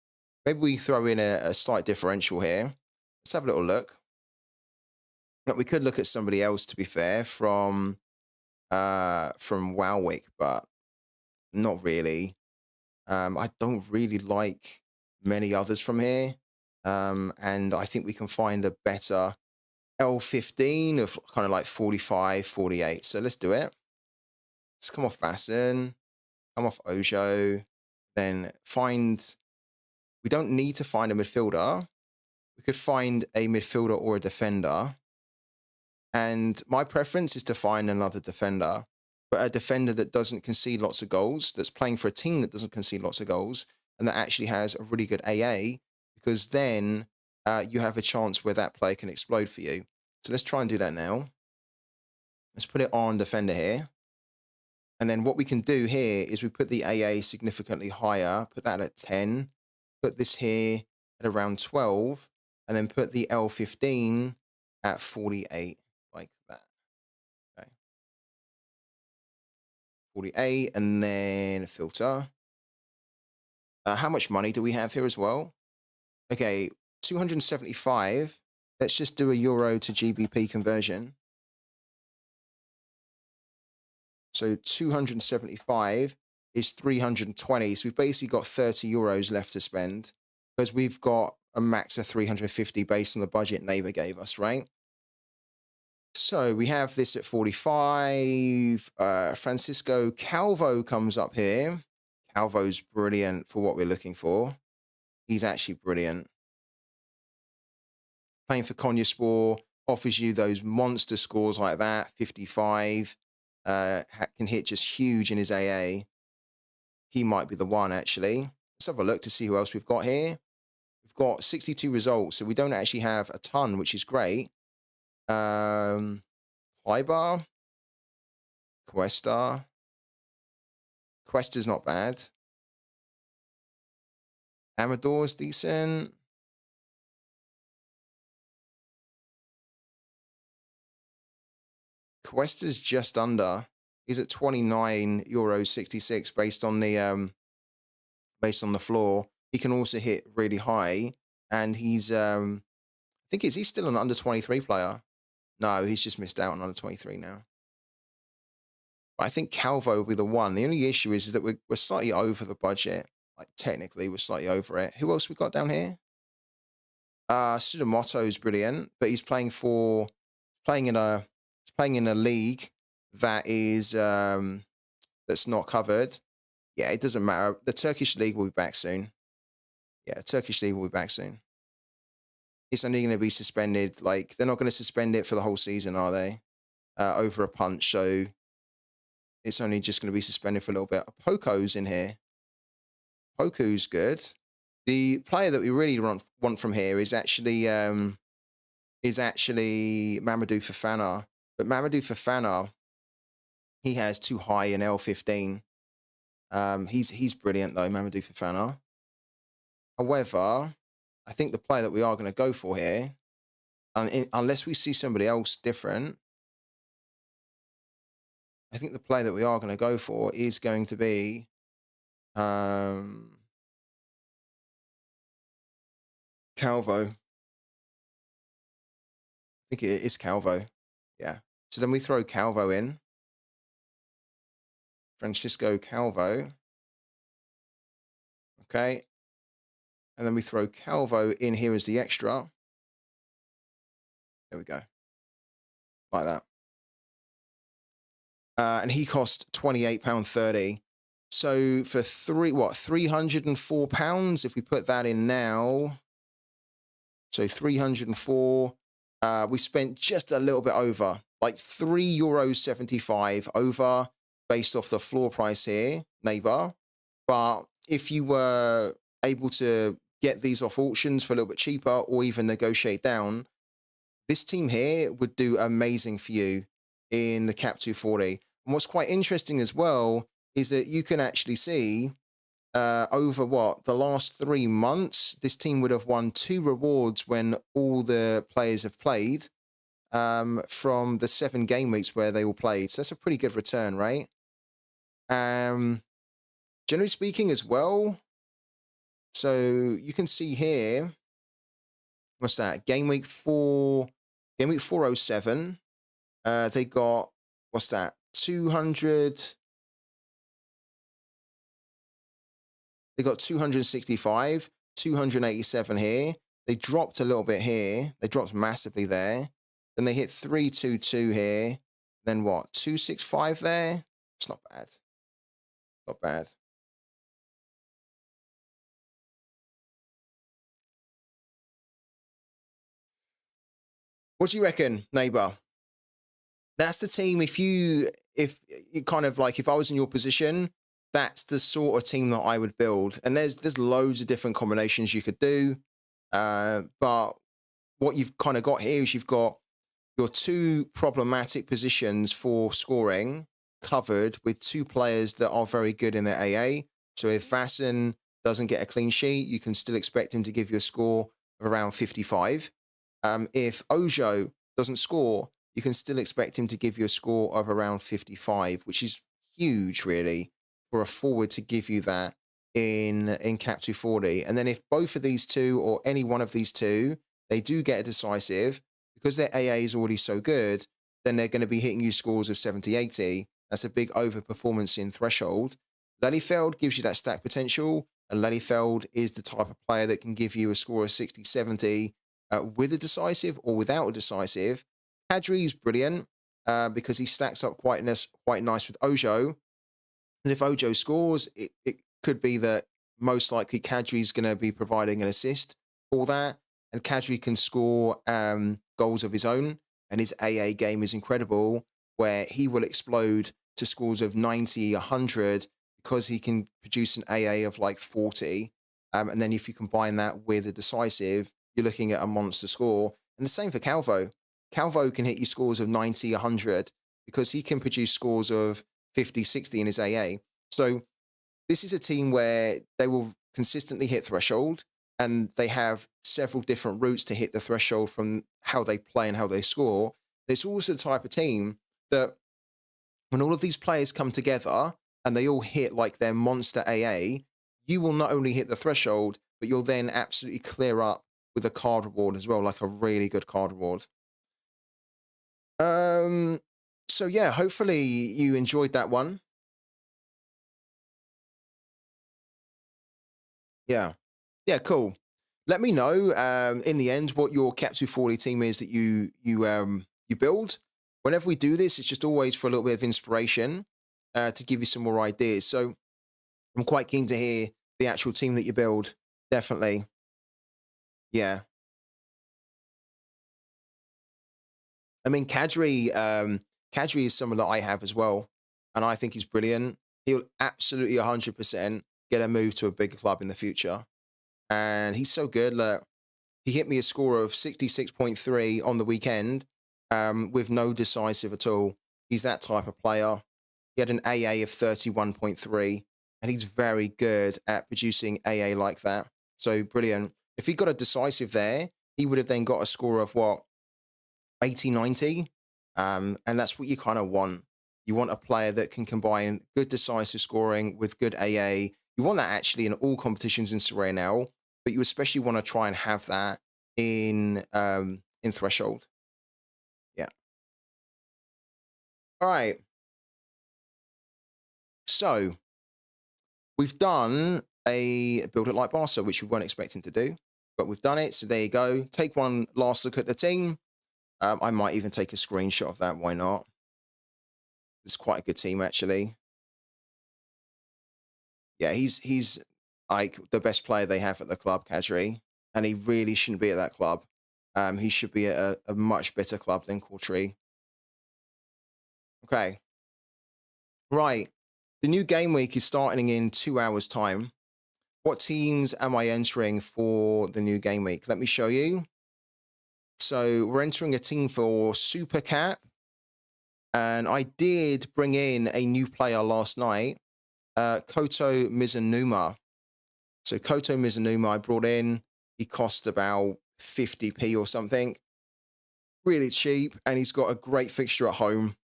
Maybe we throw in a slight differential here. Let's have a little look. But we could look at somebody else, to be fair, from Wowwick, but not really. I don't really like many others from here. And I think we can find a better L15 of kind of like 45, 48. So let's do it. Let's come off Vasson, come off Ojo, then find... We don't need to find a midfielder. We could find a midfielder or a defender. And my preference is to find another defender, but a defender that doesn't concede lots of goals, that's playing for a team that doesn't concede lots of goals, and that actually has a really good AA, because then you have a chance where that player can explode for you. So let's try and do that now. Let's put it on defender here. And then what we can do here is we put the AA significantly higher, put that at 10, put this here at around 12, and then put the L15 at 48. Like that. Okay. 48, and then filter. How much money do we have here as well? Okay, 275. Let's just do a euro to GBP conversion. So 275 is 320. So we've basically got 30 euros left to spend, because we've got a max of 350 based on the budget Neighbour gave us, right? So we have this at 45. Francisco Calvo comes up here. Calvo's brilliant for what we're looking for. He's actually brilliant. Playing for Konyaspor offers you those monster scores like that. 55. Can hit just huge in his AA. He might be the one, actually. Let's have a look to see who else we've got here. We've got 62 results, so we don't actually have a ton, which is great. Hlybar, Cuesta. Cuesta's not bad. Amador's decent. Cuesta's just under. He's at 29 euros 66 based on the floor. He can also hit really high, and he's I think is he still an under 23 player? No, he's just missed out on under 23 now. But I think Calvo will be the one. The only issue is that we're slightly over the budget. Like technically, we're slightly over it. Who else we got down here? Sudamoto's brilliant, but he's playing in a league that is that's not covered. Yeah, it doesn't matter. The Turkish league will be back soon. Yeah, Turkish league will be back soon. It's only going to be suspended. Like, they're not going to suspend it for the whole season, are they? Over a punch. So it's only just going to be suspended for a little bit. Poco's in here. Poco's good. The player that we really want from here is actually Mamadou Fofana. But Mamadou Fofana, he has too high an L15. He's brilliant though, Mamadou Fofana. However, I think the player that we are going to go for here, unless we see somebody else different, I think the player that we are going to go for is going to be Calvo. I think it is Calvo. Yeah. So then we throw Calvo in. Francisco Calvo. Okay. And then we throw Calvo in here as the extra. There we go. Like that. And he cost £28.30. So for £304, if we put that in now, so 304, we spent just a little bit over, like €3.75 over based off the floor price here, neighbor. But if you were able to get these off auctions for a little bit cheaper or even negotiate down, this team here would do amazing for you in the Cap 240. And what's quite interesting as well is that you can actually see over the last 3 months, this team would have won 2 rewards when all the players have played from the 7 game weeks where they all played. So that's a pretty good return, right? Generally speaking as well, so you can see here, what's that? Game week 407. They got, what's that? 200. They got 265, 287 here. They dropped a little bit here. They dropped massively there. Then they hit 322 here. Then what? 265 there? It's not bad. Not bad. What do you reckon, neighbor? That's the team. If I was in your position, that's the sort of team that I would build. And there's loads of different combinations you could do. But what you've kind of got here is you've got your 2 problematic positions for scoring covered with 2 players that are very good in their AA. So if Vassen doesn't get a clean sheet, you can still expect him to give you a score of around 55. If Ojo doesn't score, you can still expect him to give you a score of around 55, which is huge, really, for a forward to give you that in Cap 240. And then if both of these 2 or any one of these 2, they do get a decisive, because their AA is already so good, then they're going to be hitting you scores of 70, 80. That's a big overperformance in threshold. Lelyfeld gives you that stack potential, and Lelyfeld is the type of player that can give you a score of 60, 70 with a decisive or without a decisive. Kadri is brilliant because he stacks up quite nice with Ojo. And if Ojo scores, it could be that most likely Kadri is going to be providing an assist for that. And Kadri can score goals of his own. And his AA game is incredible, where he will explode to scores of 90, 100, because he can produce an AA of like 40. And then if you combine that with a decisive, you're looking at a monster score. And the same for Calvo. Calvo can hit you scores of 90, 100, because he can produce scores of 50, 60 in his AA. So this is a team where they will consistently hit threshold, and they have several different routes to hit the threshold from how they play and how they score. And it's also the type of team that when all of these players come together and they all hit like their monster AA, you will not only hit the threshold, but you'll then absolutely clear up with a card reward as well, like a really good card reward. So yeah, hopefully you enjoyed that one. Yeah. Yeah, cool. Let me know in the end what your Cap 240 team is that you build. Whenever we do this, it's just always for a little bit of inspiration to give you some more ideas. So I'm quite keen to hear the actual team that you build. Definitely. Yeah. I mean, Kadri is someone that I have as well, and I think he's brilliant. He'll absolutely 100% get a move to a bigger club in the future. And he's so good. Look, he hit me a score of 66.3 on the weekend with no decisive at all. He's that type of player. He had an AA of 31.3, and he's very good at producing AA like that. So brilliant. If he got a decisive there, he would have then got a score of what? 80, 90. And that's what you kind of want. You want a player that can combine good decisive scoring with good AA. You want that actually in all competitions in Sorare now, but you especially want to try and have that in threshold. Yeah. All right. So we've done a build it like Barca, which we weren't expecting to do, but we've done it. So there you go. Take one last look at the team. I might even take a screenshot of that. Why not? It's quite a good team, actually. Yeah, he's like the best player they have at the club, Kadri, and he really shouldn't be at that club. He should be at a much better club than Courtrai. Okay. Right. The new game week is starting in 2 hours' time. What teams am I entering for the new game week? Let me show you. So we're entering a team for Super Cap. And I did bring in a new player last night, Koto Mizunuma. So Koto Mizunuma I brought in. He cost about 50p or something. Really cheap. And he's got a great fixture at home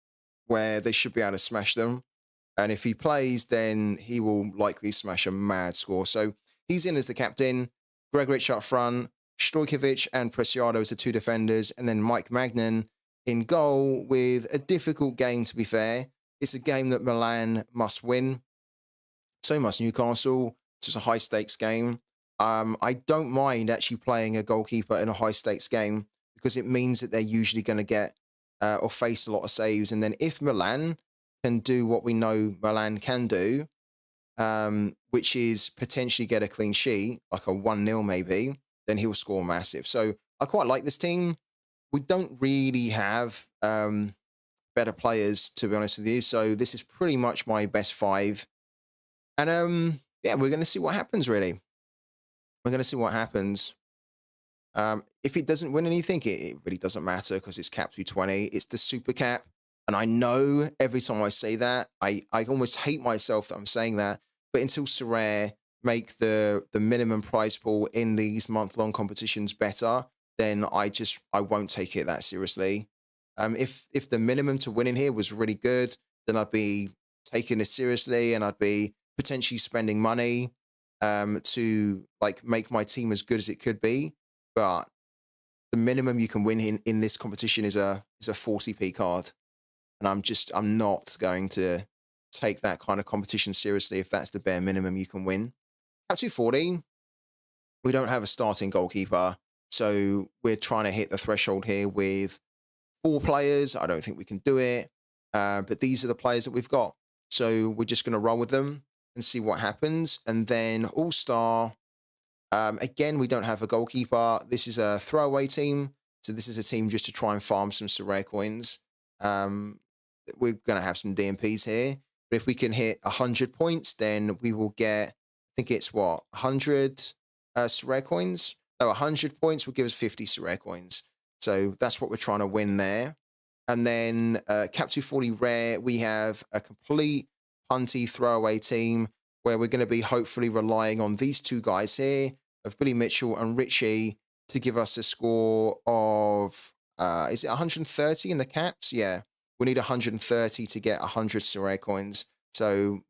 where they should be able to smash them. And if he plays, then he will likely smash a mad score. So he's in as the captain. Gregorich up front. Stojkovic and Preciado as the two defenders. And then Mike Magnan in goal with a difficult game, to be fair. It's a game that Milan must win. So must Newcastle. It's just a high-stakes game. I don't mind actually playing a goalkeeper in a high-stakes game because it means that they're usually going to get or face a lot of saves. And then if Milan can do what we know Milan can do, which is potentially get a clean sheet, like a 1-0 maybe, then he'll score massive. So I quite like this team. We don't really have better players, to be honest with you. So this is pretty much my best 5. And yeah, we're going to see what happens, really. We're going to see what happens. If it doesn't win anything, it really doesn't matter because it's cap 220. It's the super cap. And I know every time I say that, I almost hate myself that I'm saying that. But until Sorare make the minimum prize pool in these month-long competitions better, then I won't take it that seriously. If the minimum to win in here was really good, then I'd be taking it seriously and I'd be potentially spending money to like make my team as good as it could be. But the minimum you can win in this competition is a 40p card. And I'm not going to take that kind of competition seriously if that's the bare minimum you can win. At 240, we don't have a starting goalkeeper. So we're trying to hit the threshold here with 4 players. I don't think we can do it. But these are the players that we've got. So we're just going to roll with them and see what happens. And then All-Star, again, we don't have a goalkeeper. This is a throwaway team. So this is a team just to try and farm some Sorare coins. We're going to have some DMPs here. But if we can hit 100 points, then we will get, I think it's what, 100 Sorare coins? No, 100 points will give us 50 Sorare coins. So that's what we're trying to win there. And then Cap 240 Rare, we have a complete punty throwaway team where we're going to be hopefully relying on these 2 guys here of Billy Mitchell and Richie to give us a score of, is it 130 in the caps? Yeah, we need 130 to get 100 Sorare coins. So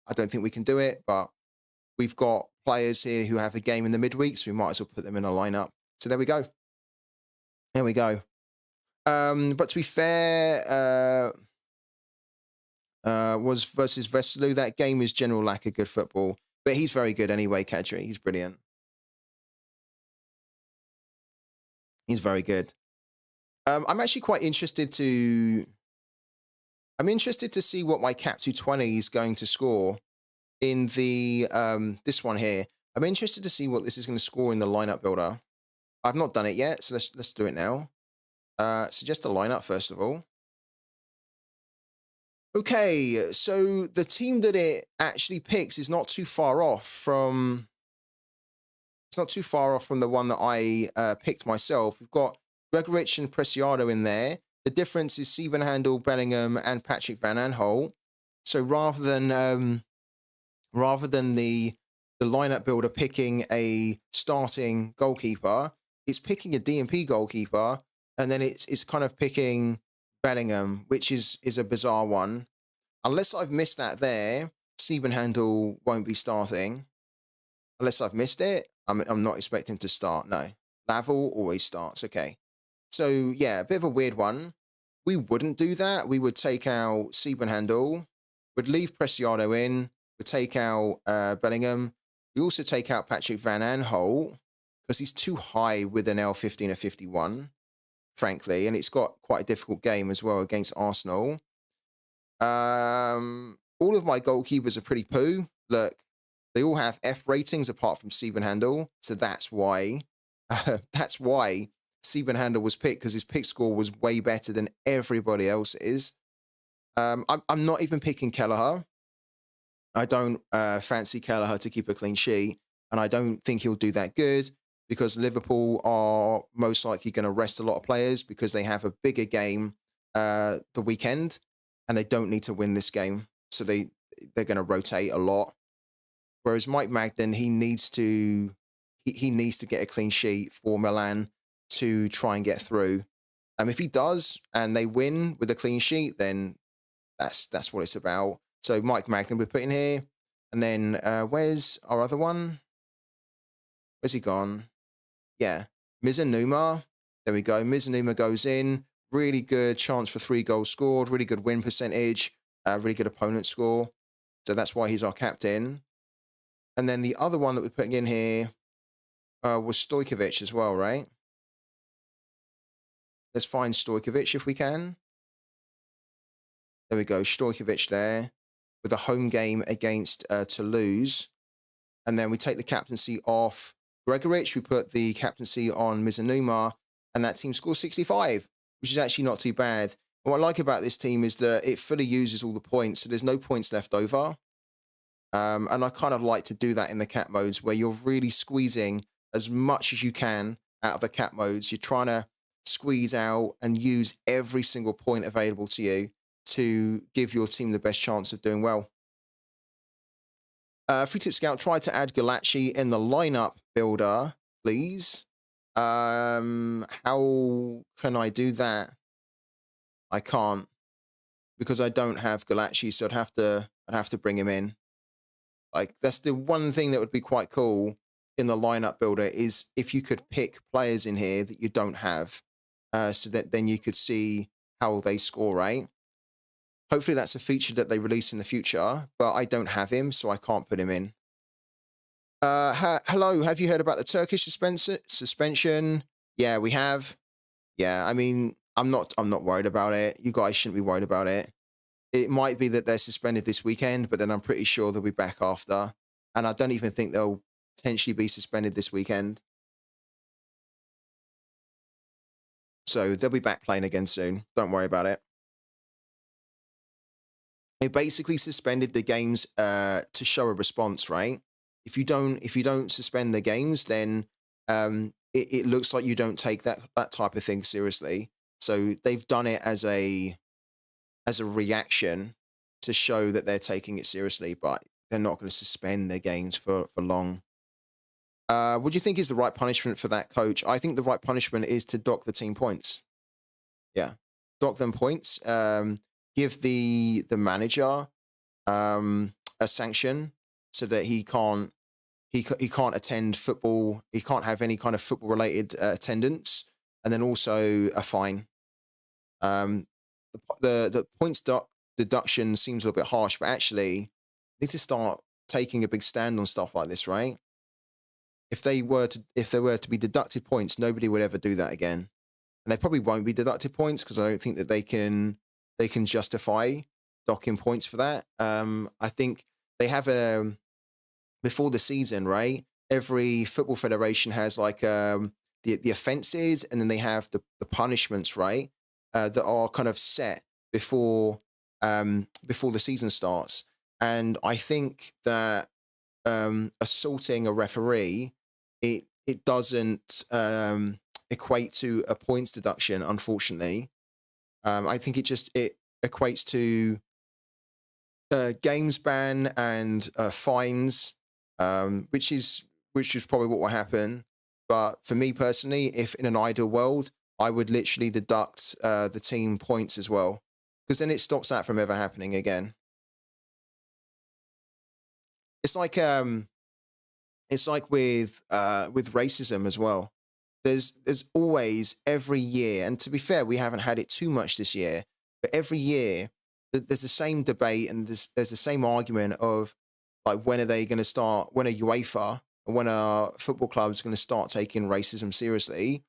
I don't think we can do it, but we've got players here who have a game in the midweek, so we might as well put them in a lineup. So there we go. There we go. But to be fair, was versus Veselu. That game is general lack of good football. But he's very good anyway, Kadri. He's brilliant. He's very good. I'm actually quite interested to... I'm interested to see what my Cap 220 is going to score in the this one here. I'm interested to see what this is going to score in the lineup builder. I've not done it yet, so let's do it now. Suggest a lineup first of all. Okay, so the team that it actually picks is not too far off from... It's not too far off from the one that I picked myself. We've got Gregorich and Preciado in there. The difference is Siebenhandel, Bellingham, and Patrick Van Aanholt. So rather than the lineup builder picking a starting goalkeeper, it's picking a DMP goalkeeper, and then it's kind of picking Bellingham, which is a bizarre one. Unless I've missed that there, Siebenhandel won't be starting. Unless I've missed it, I'm not expecting to start. No, Laval always starts. Okay. So, yeah, a bit of a weird one. We wouldn't do that. We would take out Siebenhandel, would leave Preciado in, would take out Bellingham, We also take out Patrick Van Aanholt because he's too high with an L15 or 51, frankly, and it's got quite a difficult game as well against Arsenal. All of my goalkeepers are pretty poo. Look, they all have F ratings apart from Siebenhandel, so that's why Siebenhandel was picked, because his pick score was way better than everybody else's. I'm not even picking Kelleher. I don't fancy Kelleher to keep a clean sheet, and I don't think he'll do that good because Liverpool are most likely going to rest a lot of players because they have a bigger game the weekend, and they don't need to win this game, so they're going to rotate a lot. Whereas Mike Magden, he needs to get a clean sheet for Milan to try and get through. If he does and they win with a clean sheet, then that's what it's about. So Mike Magden we're putting here. And then where's our other one? Where's he gone? Yeah, Mizanuma. There we go. Mizanuma goes in. Really good chance for 3 goals scored. Really good win percentage. Really good opponent score. So that's why he's our captain. And then the other one that we're putting in here was Stojkovic as well, right? Let's find Stojkovic if we can. There we go, Stojkovic there with a home game against Toulouse. And then we take the captaincy off Gregoric. We put the captaincy on Mizanuma, and that team scores 65, which is actually not too bad. And what I like about this team is that it fully uses all the points, so there's no points left over. And I kind of like to do that in the cap modes where you're really squeezing as much as you can out of the cap modes. You're trying to squeeze out and use every single point available to you to give your team the best chance of doing well. Free Tip Scout, try to add Galachi in the lineup builder, please. How can I do that? I can't, because I don't have Galachi, so I'd have to bring him in. Like, that's the one thing that would be quite cool in the lineup builder, is if you could pick players in here that you don't have, so that then you could see how they score, right? Hopefully that's a feature that they release in the future, but I don't have him, so I can't put him in. Hello, have you heard about the Turkish suspension? Yeah, we have. Yeah, I mean, I'm not worried about it. You guys shouldn't be worried about it. It might be that they're suspended this weekend, but then I'm pretty sure they'll be back after. And I don't even think they'll potentially be suspended this weekend. So they'll be back playing again soon. Don't worry about it. They basically suspended the games to show a response, right? If you don't suspend the games, then it looks like you don't take that type of thing seriously. So they've done it as a reaction to show that they're taking it seriously, but they're not going to suspend their games for long. What do you think is the right punishment for that, coach? I think the right punishment is to dock the team points. Yeah, dock them points. Give the manager a sanction so that he can't attend football. He can't have any kind of football related attendance, and then also a fine. The points deduction seems a little bit harsh, but actually, you need to start taking a big stand on stuff like this, right? If there were to be deducted points, nobody would ever do that again, and they probably won't be deducted points because I don't think that they can justify docking points for that. I think they have before the season, right? Every football federation has like the offenses, and then they have the punishments, right? That are kind of set before the season starts. And I think that assaulting a referee, it doesn't equate to a points deduction, unfortunately. I think it equates to games ban and fines, which is probably what will happen. But for me personally, if in an ideal world, I would literally deduct the team points as well, because then it stops that from ever happening again. It's like with racism as well. There's always, every year, and to be fair, we haven't had it too much this year, but every year there's the same debate and there's the same argument of Like, when are they going to start? When are UEFA or when are football clubs going to start taking racism seriously?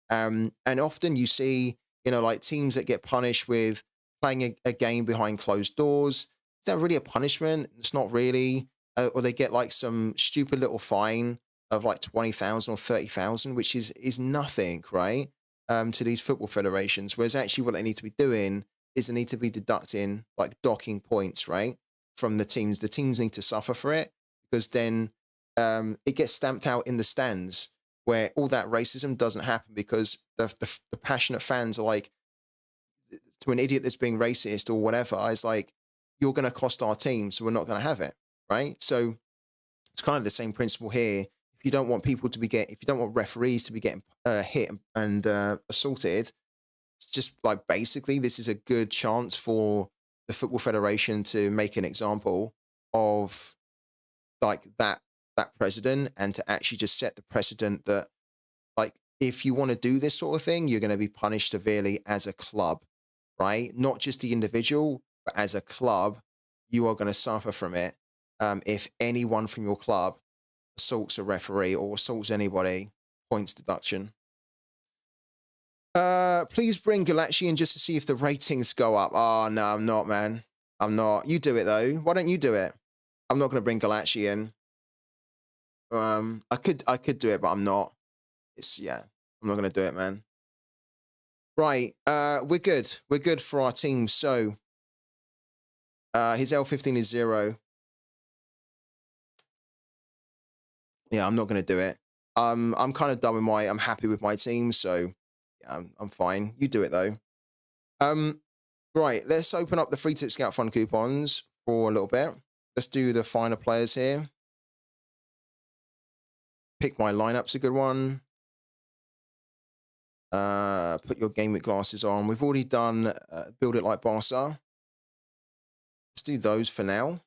And often you see, like teams that get punished with playing a game behind closed doors. Is that really a punishment? It's not really. Or they get like some stupid little fine of like 20,000 or 30,000, which is nothing, right? To these football federations. Whereas actually what they need to be doing is they need to be deducting like docking points, right? From the teams. The teams need to suffer for it, because then it gets stamped out in the stands, where all that racism doesn't happen, because the passionate fans are like, to an idiot that's being racist or whatever, is like, you're going to cost our team, so we're not going to have it, right? So it's kind of the same principle here. If you don't want people to if you don't want referees to be getting hit and assaulted, it's just like, basically this is a good chance for the Football Federation to make an example of like that president, and to actually just set the precedent that, like, if you want to do this sort of thing, you're going to be punished severely as a club, right? Not just the individual, but as a club, you are going to suffer from it. If anyone from your club assaults a referee or assaults anybody, points deduction. Please bring Galachi in just to see if the ratings go up. Oh, no, I'm not, man. I'm not. You do it, though. Why don't you do it? I'm not going to bring Galachi in. I could do it, but I'm not. I'm not going to do it, man. Right, we're good. We're good for our team. So, his L15 is 0. Yeah, I'm not going to do it. I'm kind of done with I'm happy with my team, so yeah, I'm fine. You do it, though. Right, let's open up the free tip scout fund coupons for a little bit. Let's do the finer players here. Pick my lineup's a good one. Put your game week glasses on. We've already done build it like Barca. Let's do those for now.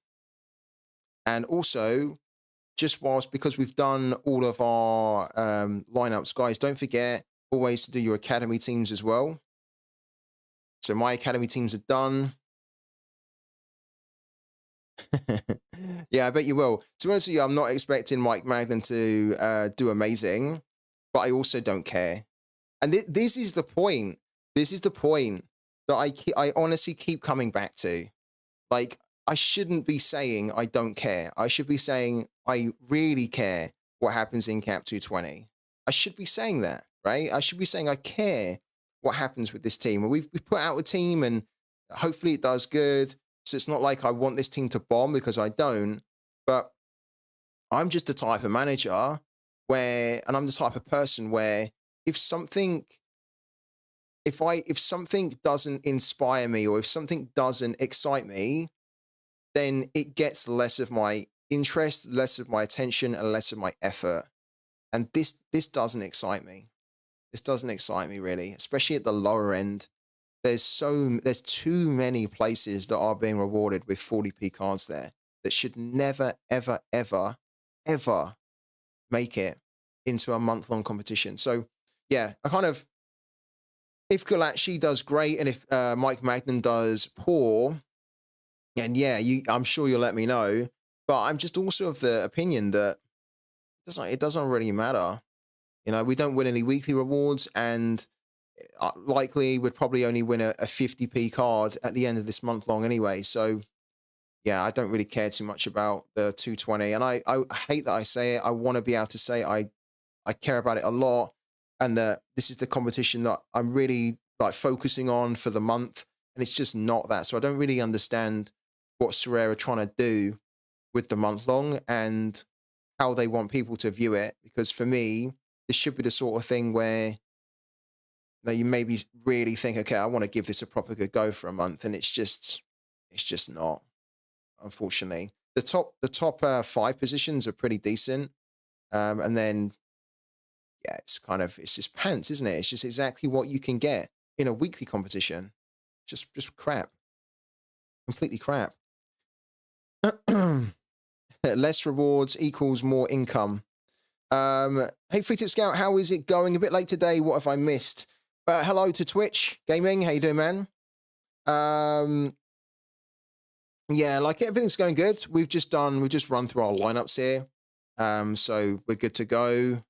And also, just because we've done all of our lineups, guys, don't forget always to do your academy teams as well. So my academy teams are done. Yeah, I bet you will. To be honest with you, I'm not expecting Mike Magnan to do amazing, but I also don't care. And this is the point. This is the point that I honestly keep coming back to. Like, I shouldn't be saying I don't care. I should be saying I really care what happens in Cap 220. I should be saying that, right? I should be saying I care what happens with this team. And we've put out a team, and hopefully it does good. So it's not like I want this team to bomb, because I don't. But I'm just the type of manager and I'm the type of person where if something doesn't inspire me, or if something doesn't excite me, then it gets less of my interest, less of my attention, and less of my effort. And this doesn't excite me. This doesn't excite me, really, especially at the lower end. There's too many places that are being rewarded with 40p cards there that should never, ever, ever, ever make it into a month-long competition. So, yeah, if Galachi does great, and if Mike Magnan does poor, and yeah, I'm sure you'll let me know. But I'm just also of the opinion that it doesn't really matter. We don't win any weekly rewards, and likely would probably only win a 50p card at the end of this month long anyway. So, yeah, I don't really care too much about the 220. And I hate that I say it. I want to be able to say I care about it a lot, and that this is the competition that I'm really like focusing on for the month, and it's just not that. So I don't really understand what Sorare are trying to do with the month long and how they want people to view it. Because for me, this should be the sort of thing where you maybe really think, okay, I want to give this a proper good go for a month, and it's just not. Unfortunately, the top 5 positions are pretty decent, and then yeah, it's just pants, isn't it? It's just exactly what you can get in a weekly competition. Just crap, completely crap. Less rewards equals more income. Hey, Free Tip Scout, how is it going? A bit late today. What have I missed? Hello to Twitch Gaming. How you doing, man? yeah, like everything's going good. We've just run through our lineups here. So we're good to go,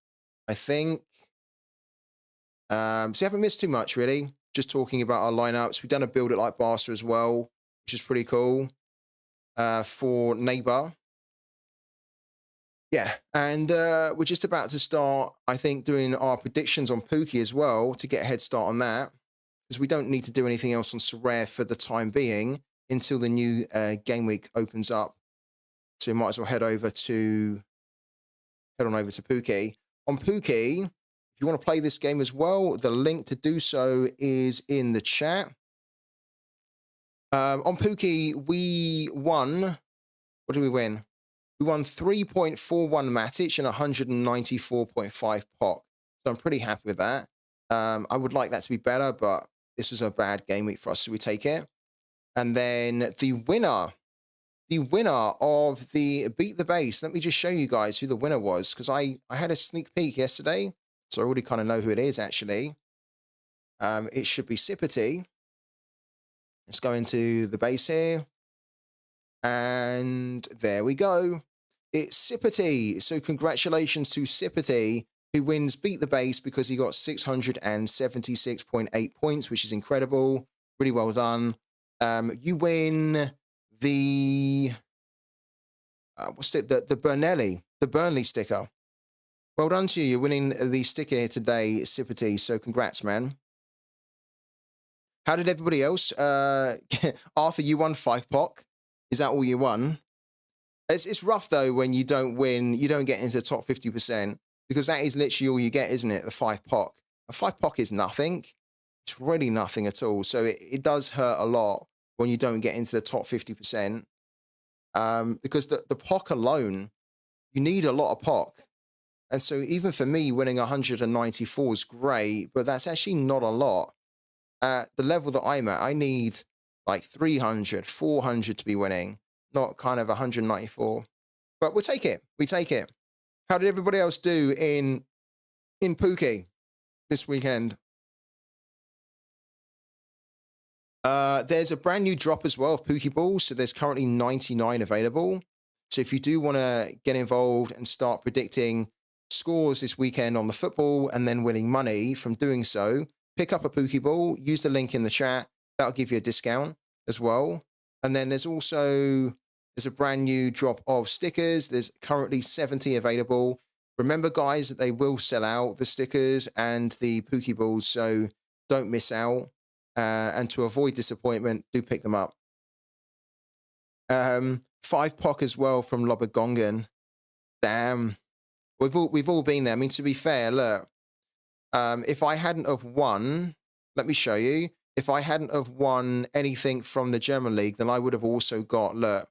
I think. So you haven't missed too much, really. Just talking about our lineups. We've done a build it like Barca as well, which is pretty cool. For neighbor. Yeah, and we're just about to start, I think, doing our predictions on Pooky as well to get a head start on that, because we don't need to do anything else on Sorare for the time being until the new game week opens up. So we might as well head on over to Pooky. On Pooky, if you want to play this game as well, the link to do so is in the chat. On Pooky, we won. What did we win? We won 3.41 Matic and 194.5 POC. So I'm pretty happy with that. I would like that to be better, but this was a bad game week for us, so we take it. And then the winner of the Beat the Base. Let me just show you guys who the winner was, because I had a sneak peek yesterday, so I already kind of know who it is, actually. It should be Sippity. Let's go into the base here. And there we go. It's Sippity. So congratulations to Sippity, who wins Beat the Base because he got 676.8 points, which is incredible. Really well done. You win the the Burnley sticker. Well done to you. You're winning the sticker here today, Sippity. So congrats, man. How did everybody else? Arthur, you won 5 POC. Is that all you won? It's rough though when you don't win, you don't get into the top 50%, because that is literally all you get, isn't it? The 5 POC. A 5 POC is nothing. It's really nothing at all. So it does hurt a lot when you don't get into the top 50%. Because the POC alone, you need a lot of POC. And so even for me, winning 194 is great, but that's actually not a lot. At the level that I'm at, I need like 300, 400 to be winning, not kind of 194. But we'll take it. We take it. How did everybody else do in Pooky this weekend? There's a brand new drop as well of Pooky Balls. So there's currently 99 available. So if you do want to get involved and start predicting scores this weekend on the football and then winning money from doing so, pick up a Pooky Ball, use the link in the chat. That'll give you a discount as well. And then there's a brand new drop of stickers. There's currently 70 available. Remember, guys, that they will sell out, the stickers and the Pooky Balls, so don't miss out. And to avoid disappointment, do pick them up. 5 POC as well from Lobagongan. Damn. We've all been there. I mean, to be fair, look. If I hadn't have won, let me show you. If I hadn't have won anything from the German league, then I would have also got, look,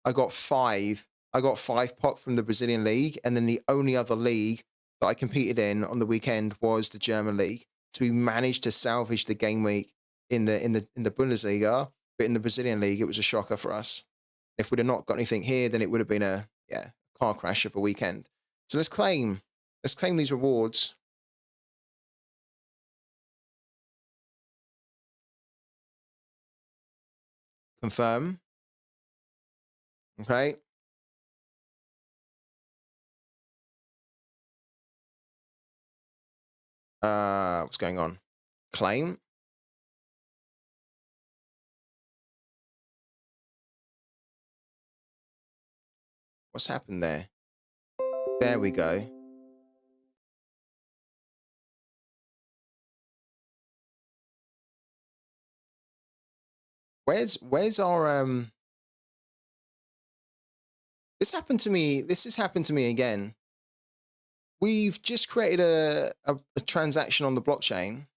I got 5 POC from the Brazilian league, and then the only other league that I competed in on the weekend was the German league. So we managed to salvage the game week in the Bundesliga, but in the Brazilian league, it was a shocker for us. If we'd have not got anything here, then it would have been a car crash of a weekend. So let's claim these rewards. Confirm. Okay. What's going on? Claim. What's happened there? There we go. Where's our This happened to me. This has happened to me again. We've just created a transaction on the blockchain.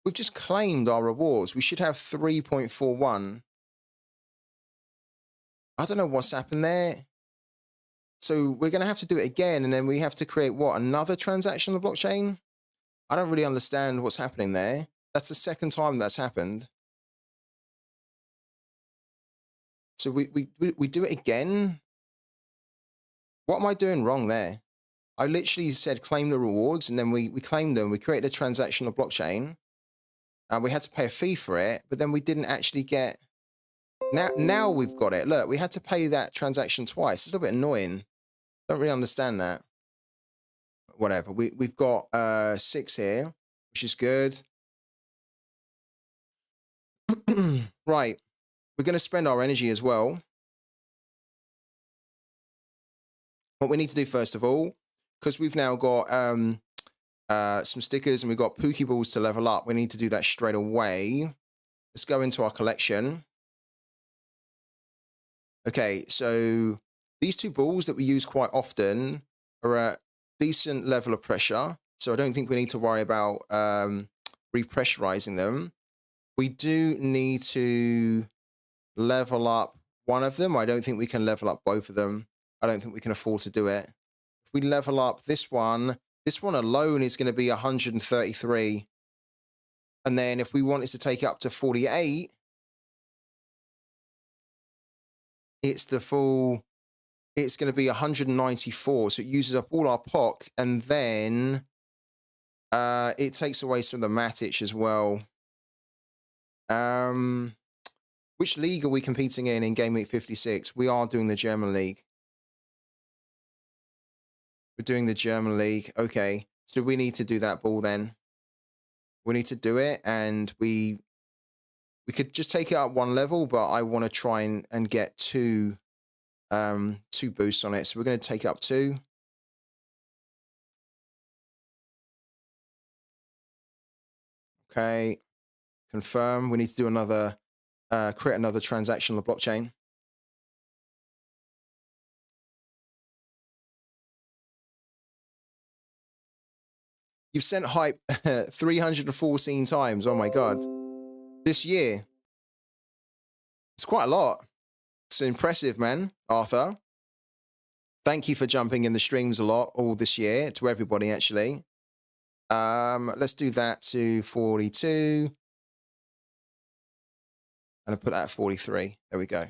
We've just claimed our rewards. We should have 3.41. I don't know what's happened there. So we're going to have to do it again, and then we have to create, what, another transaction on the blockchain? I don't really understand what's happening there. That's the second time that's happened. So we do it again? What am I doing wrong there? I literally said claim the rewards, and then we claimed them. We created a transaction on the blockchain. We had to pay a fee for it, but then we didn't actually get... Now we've got it. Look, we had to pay that transaction twice. It's a little bit annoying. Don't really understand that. Whatever. We've got 6 here, which is good. Right. We're going to spend our energy as well. What we need to do first of all, because we've now got some stickers and we've got pooky balls to level up, we need to do that straight away. Let's go into our collection. Okay, so these 2 balls that we use quite often are at decent level of pressure, so I don't think we need to worry about repressurizing them. We do need to level up one of them. I don't think we can level up both of them. I don't think we can afford to do it. If we level up this one alone is going to be 133. And then if we wanted to take it up to 48, it's going to be 194. So it uses up all our POC, and then it takes away some of the Matic as well. Which league are we competing in Game Week 56? We are doing the German league. We're doing the German league. Okay, so we need to do that ball then. We need to do it, and we could just take it up 1 level, but I want to try and get 2 boosts on it. So we're going to take it up 2. Okay, confirm. We need to do another, create another transaction on the blockchain. You've sent hype 314 times. Oh my God. This year. It's quite a lot. It's impressive, man, Arthur. Thank you for jumping in the streams a lot all this year, to everybody, actually. Let's do that to 42. And I'll put that at 43. There we go.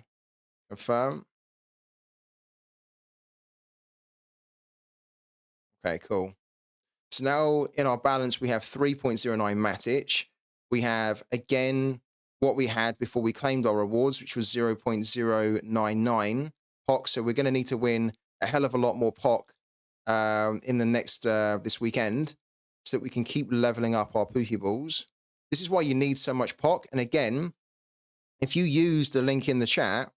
Confirm. Okay, cool. So now in our balance, we have 3.09 Matic. We have, again, what we had before we claimed our rewards, which was 0.099 POC. So we're going to need to win a hell of a lot more POC in the next, this weekend, so that we can keep leveling up our Pookie Balls. This is why you need so much POC. And again, if you use the link in the chat,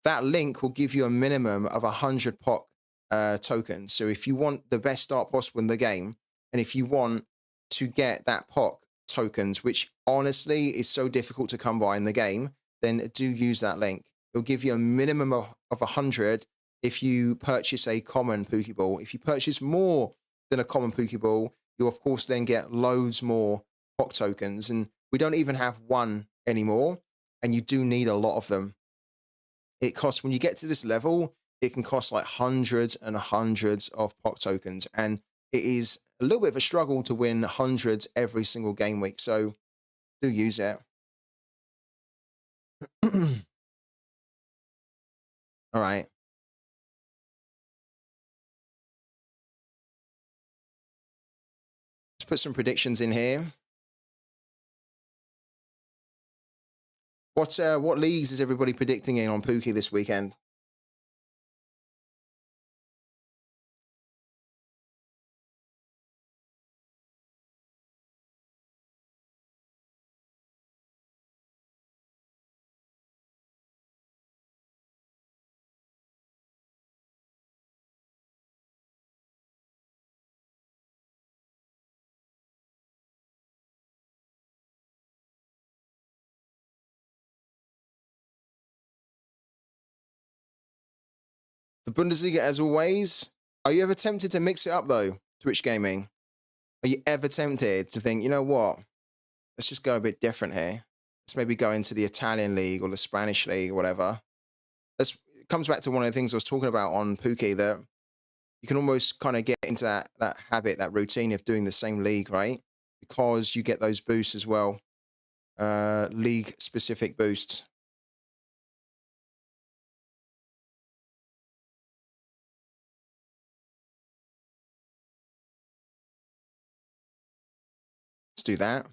that link will give you a minimum of 100 POC tokens. So if you want the best start possible in the game, and if you want to get that POC tokens, which honestly is so difficult to come by in the game, then do use that link. It'll give you a minimum of 100 if you purchase a common Pookie Ball. If you purchase more than a common Pookie Ball, you'll of course then get loads more POC tokens. And we don't even have 1 anymore, and you do need a lot of them. It costs, when you get to this level, it can cost like hundreds and hundreds of POC tokens. And it is a little bit of a struggle to win hundreds every single game week. So do use it. All right. Let's put some predictions in here. What leagues is everybody predicting in on Pookie this weekend? The Bundesliga, as always. Are you ever tempted to mix it up, though, Twitch Gaming? Are you ever tempted to think, you know what? Let's just go a bit different here. Let's maybe go into the Italian league or the Spanish league or whatever. It comes back to one of the things I was talking about on Pookie, that you can almost kind of get into that habit, that routine of doing the same league, right? Because you get those boosts as well. League-specific boosts. Let's do that.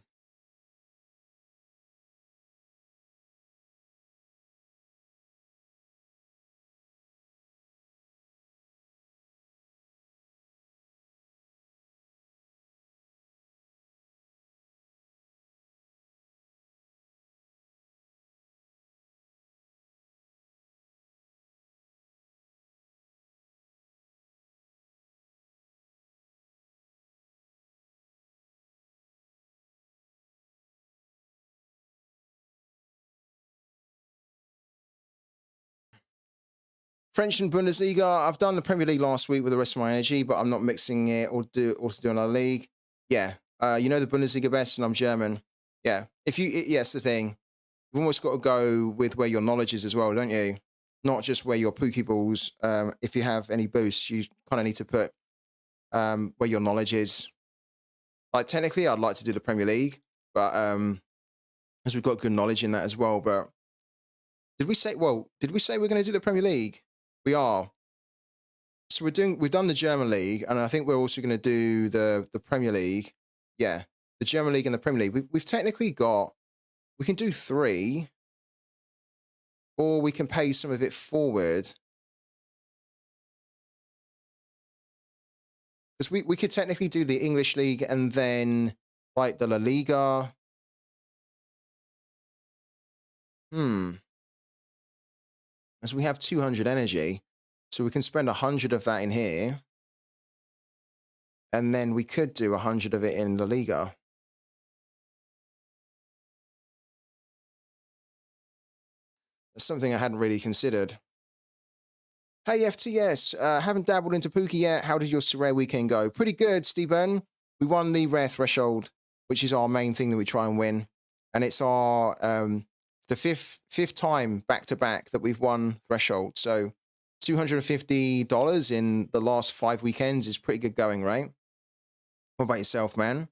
French and Bundesliga. I've done the Premier League last week with the rest of my energy, but I'm not mixing it or also doing our league. Yeah. You know the Bundesliga best, and I'm German. Yeah. Yes, the thing. You've almost got to go with where your knowledge is as well, don't you? Not just where your pooky balls. If you have any boosts, you kind of need to put where your knowledge is. Like technically, I'd like to do the Premier League, but as we've got good knowledge in that as well. But did we say we're going to do the Premier League? We are. So we've done the German League, and I think we're also going to do the Premier League. Yeah, the German League and the Premier League. We've technically got. We can do 3, or we can pay some of it forward. Because we could technically do the English League and then like the La Liga. As we have 200 energy, so we can spend 100 of that in here. And then we could do 100 of it in La Liga. That's something I hadn't really considered. Hey, FTS, haven't dabbled into Pooky yet. How did your Sorare weekend go? Pretty good, Stephen. We won the rare threshold, which is our main thing that we try and win. And it's our the fifth time back-to-back that we've won threshold. So $250 in the last 5 weekends is pretty good going, right? What about yourself, man?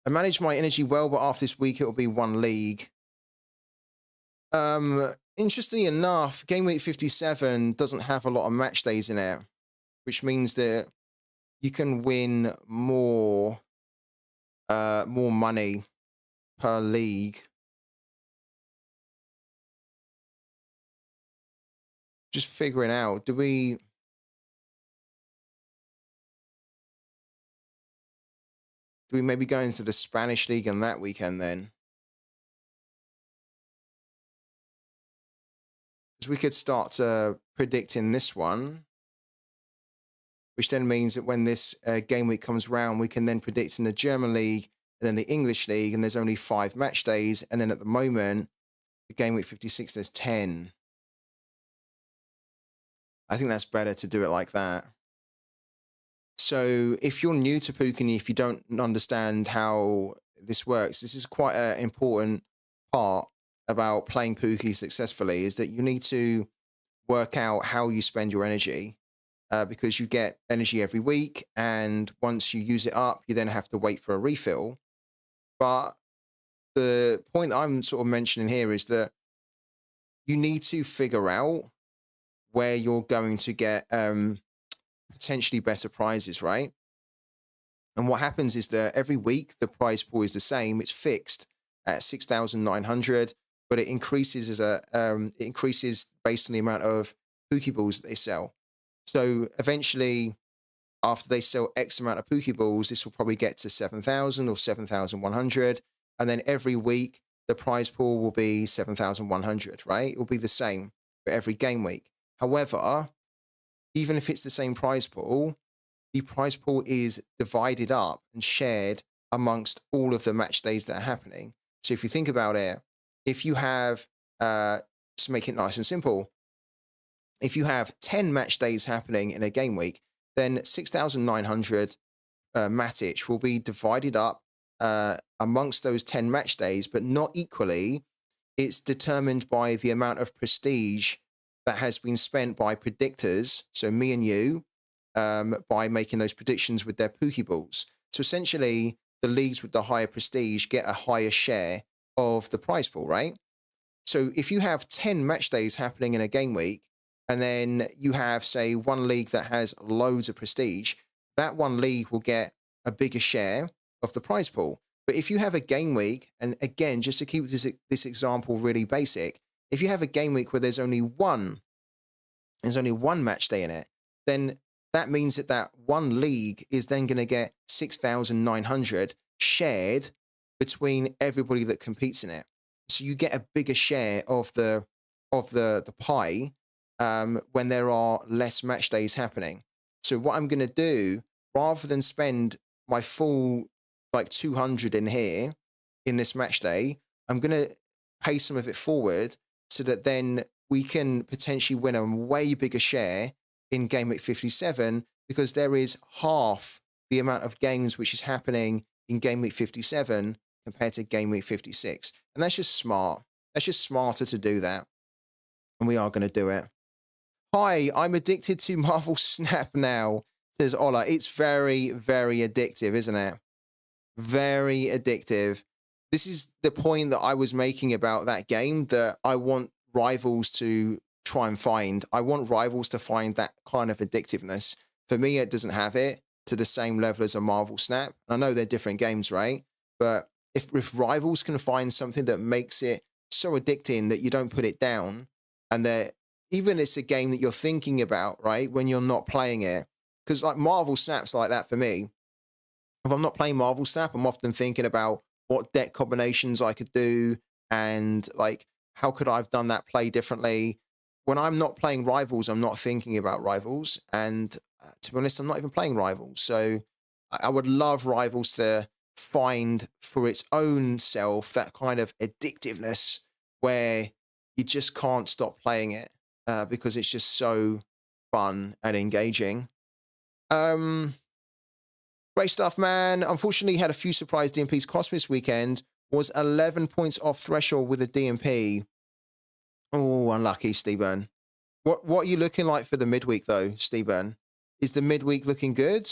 I managed my energy well, but after this week, it'll be 1 league. Interestingly enough, game week 57 doesn't have a lot of match days in it, which means that you can win more money per league. Just figuring out, do we maybe go into the Spanish league on that weekend then? Because we could start predicting this one, which then means that when this game week comes round, we can then predict in the German league and then the English league, and there's only 5 match days. And then at the moment, the game week 56, there's 10. I think that's better to do it like that. So if you're new to Pooky, if you don't understand how this works, this is quite an important part about playing Pooky successfully, is that you need to work out how you spend your energy, because you get energy every week, and once you use it up, you then have to wait for a refill. But the point I'm sort of mentioning here is that you need to figure out where you're going to get potentially better prizes, right? And what happens is that every week the prize pool is the same. It's fixed at 6,900, but it increases it increases based on the amount of Pokeballs that they sell. So eventually, after they sell X amount of Pokeballs, this will probably get to 7,000 or 7,100, and then every week the prize pool will be 7,100, right? It will be the same for every game week. However, even if it's the same prize pool, the prize pool is divided up and shared amongst all of the match days that are happening. So if you think about it, if you have, to make it nice and simple, if you have 10 match days happening in a game week, then 6,900 Matic will be divided up amongst those 10 match days, but not equally. It's determined by the amount of prestige that has been spent by predictors, so me and you, by making those predictions with their Pokeballs. So essentially, the leagues with the higher prestige get a higher share of the prize pool, right? So if you have 10 match days happening in a game week, and then you have, say, one league that has loads of prestige, that one league will get a bigger share of the prize pool. But if you have a game week, and again, just to keep this example really basic, if you have a game week where there's only one match day in it, then that means that one league is then going to get 6,900 shared between everybody that competes in it. So you get a bigger share of the pie when there are less match days happening. So what I'm going to do, rather than spend my full like 200 in here in this match day, I'm going to pay some of it forward so that then we can potentially win a way bigger share in Game Week 57 because there is half the amount of games which is happening in Game Week 57 compared to Game Week 56. And that's just smart. That's just smarter to do that. And we are going to do it. Hi, I'm addicted to Marvel Snap now, says Ola. It's very, very addictive, isn't it? Very addictive. This is the point that I was making about that game that I want Rivals to try and find. I want Rivals to find that kind of addictiveness. For me, it doesn't have it to the same level as a Marvel Snap. I know they're different games, right? But if Rivals can find something that makes it so addicting that you don't put it down, and that even it's a game that you're thinking about, right, when you're not playing it, because like Marvel Snap's like that for me. If I'm not playing Marvel Snap, I'm often thinking about what deck combinations I could do and like how could I have done that play differently. When I'm not playing Rivals, I'm not thinking about Rivals, and to be honest, I'm not even playing Rivals. So I would love Rivals to find for its own self that kind of addictiveness where you just can't stop playing it because it's just so fun and engaging. Great stuff, man. Unfortunately, had a few surprise DMPs cost me this weekend. Was 11 points off threshold with a DMP. Oh, unlucky, Steve-Burn. What are you looking like for the midweek, though, Steve-Burn? Is the midweek looking good?